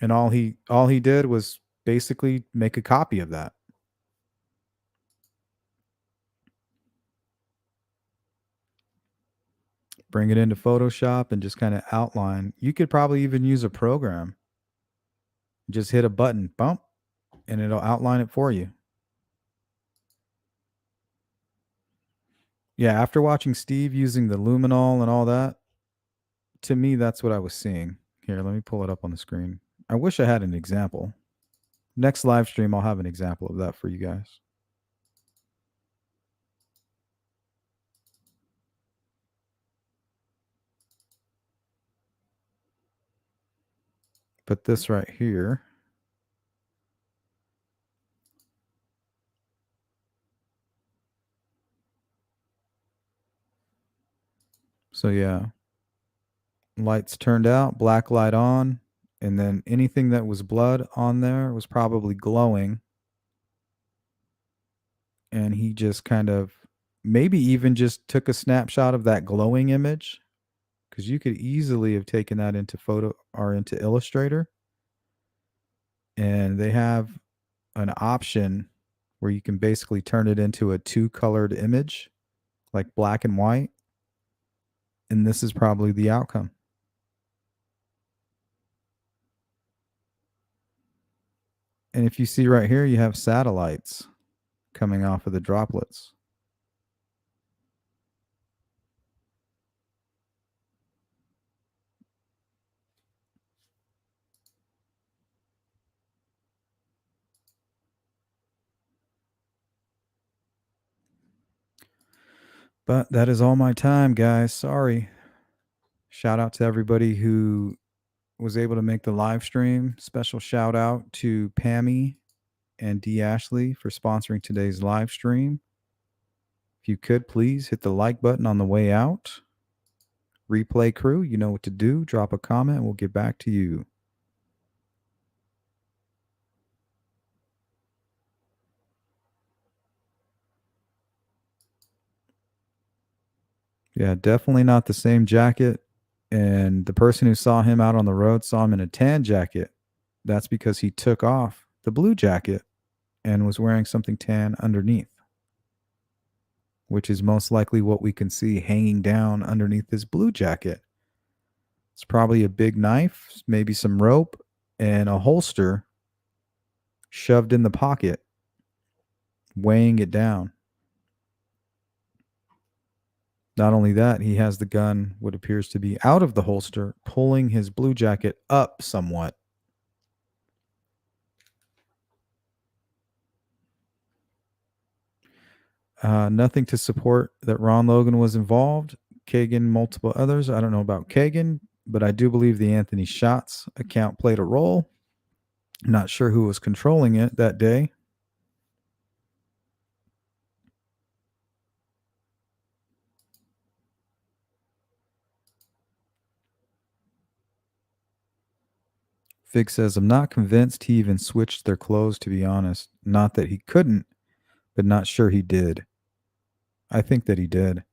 And all he did was basically make a copy of that. Bring it into Photoshop and just kind of outline. You could probably even use a program. Just hit a button, bump, and it'll outline it for you. Yeah, after watching Steve using the luminol and all that, to me, that's what I was seeing. Here, let me pull it up on the screen. I wish I had an example. Next live stream, I'll have an example of that for you guys. But this right here. So yeah, lights turned out, black light on, and then anything that was blood on there was probably glowing. And he just kind of maybe even just took a snapshot of that glowing image because you could easily have taken that into photo or into Illustrator. And they have an option where you can basically turn it into a two-colored image, like black and white. And this is probably the outcome. And if you see right here, you have satellites coming off of the droplets. But that is all my time, guys. Sorry. Shout out to everybody who was able to make the live stream. Special shout out to Pammy and D. Ashley for sponsoring today's live stream. If you could, please hit the like button on the way out. Replay crew, you know what to do. Drop a comment and we'll get back to you. Yeah, definitely not the same jacket. And the person who saw him out on the road saw him in a tan jacket. That's because he took off the blue jacket and was wearing something tan underneath, which is most likely what we can see hanging down underneath this blue jacket. It's probably a big knife, maybe some rope, and a holster shoved in the pocket, weighing it down. Not only that, he has the gun, what appears to be out of the holster, pulling his blue jacket up somewhat. Nothing to support that Ron Logan was involved. Kagan, multiple others. I don't know about Kagan, but I do believe the Anthony Shots account played a role. Not sure who was controlling it that day. Fig says, I'm not convinced he even switched their clothes, to be honest. Not that he couldn't, but not sure he did. I think that he did.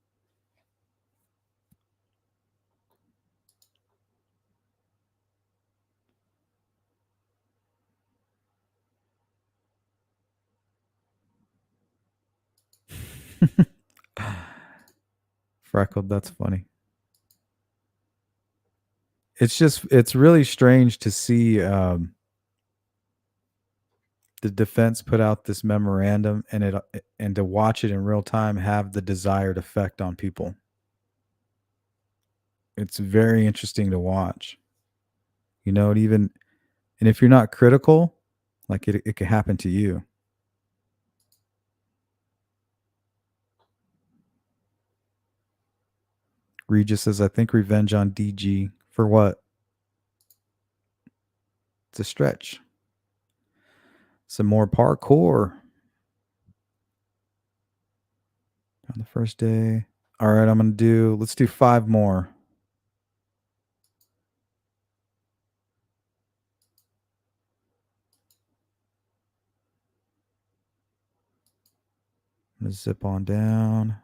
Freckled, that's funny. It's really strange to see the defense put out this memorandum and to watch it in real time have the desired effect on people. It's very interesting to watch. You know, and if you're not critical, like it could happen to you. Regis says, I think revenge on DG. For what? It's a stretch. Some more parkour on the first day. All right, let's do 5 more. I'm going to zip on down.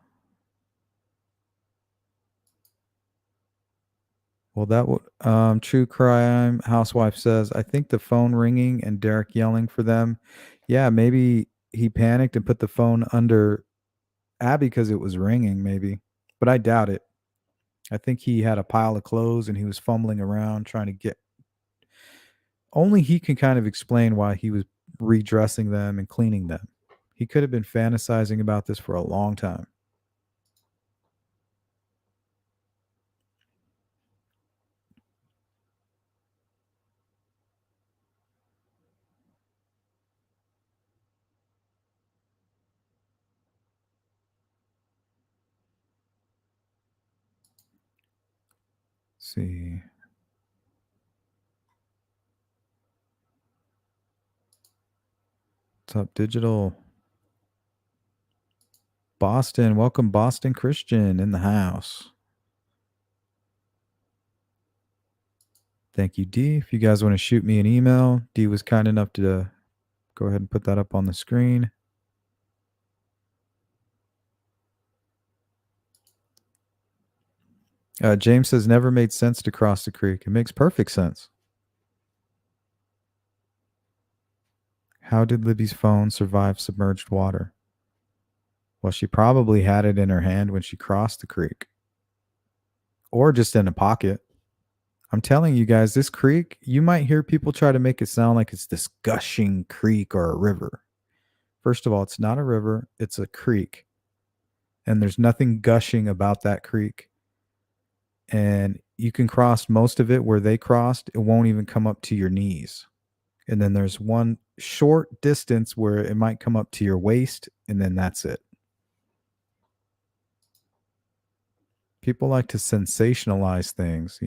Well, that True Crime Housewife says, I think the phone ringing and Derek yelling for them. Yeah, maybe he panicked and put the phone under Abby because it was ringing, maybe. But I doubt it. I think he had a pile of clothes and he was fumbling around trying to get. Only he can kind of explain why he was redressing them and cleaning them. He could have been fantasizing about this for a long time. Let's see. What's up, Digital? Boston. Welcome, Boston Christian in the house. Thank you, D. If you guys want to shoot me an email, D was kind enough to go ahead and put that up on the screen. James says, never made sense to cross the creek. It makes perfect sense. How did Libby's phone survive submerged water? Well, she probably had it in her hand when she crossed the creek. Or just in a pocket. I'm telling you guys, this creek, you might hear people try to make it sound like it's this gushing creek or a river. First of all, it's not a river, it's a creek. And there's nothing gushing about that creek. And you can cross most of it where they crossed, it won't even come up to your knees. And then there's one short distance where it might come up to your waist, and then that's it. People like to sensationalize things,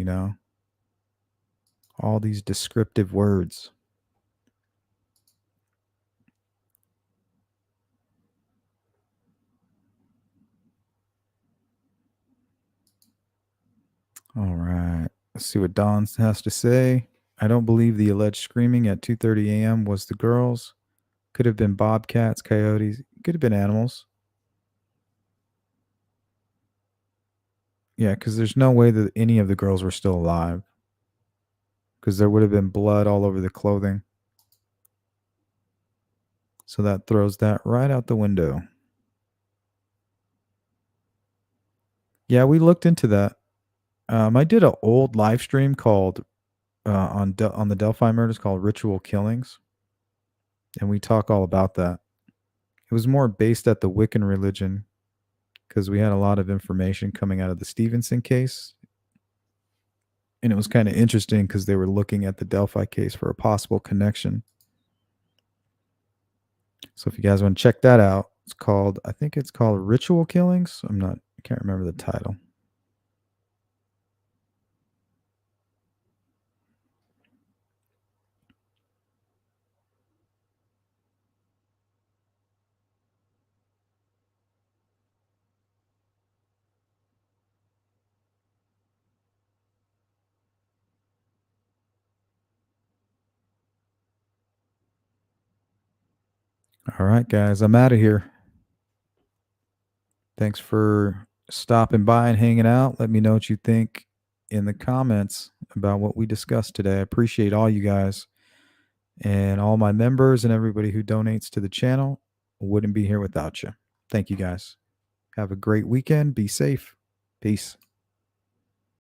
all these descriptive words. All right. Let's see what Don has to say. I don't believe the alleged screaming at 2:30 a.m. was the girls. Could have been bobcats, coyotes, could have been animals. Yeah, because there's no way that any of the girls were still alive. Because there would have been blood all over the clothing. So that throws that right out the window. Yeah, we looked into that. I did an old live stream called on the Delphi murders called Ritual Killings, and we talk all about that. It was more based at the Wiccan religion because we had a lot of information coming out of the Stevenson case, and it was kind of interesting because they were looking at the Delphi case for a possible connection. So if you guys want to check that out, I think it's called Ritual Killings. I can't remember the title. All right, guys, I'm out of here. Thanks for stopping by and hanging out. Let me know what you think in the comments about what we discussed today. I appreciate all you guys and all my members and everybody who donates to the channel. Wouldn't be here without you. Thank you guys. Have a great weekend. Be safe. Peace.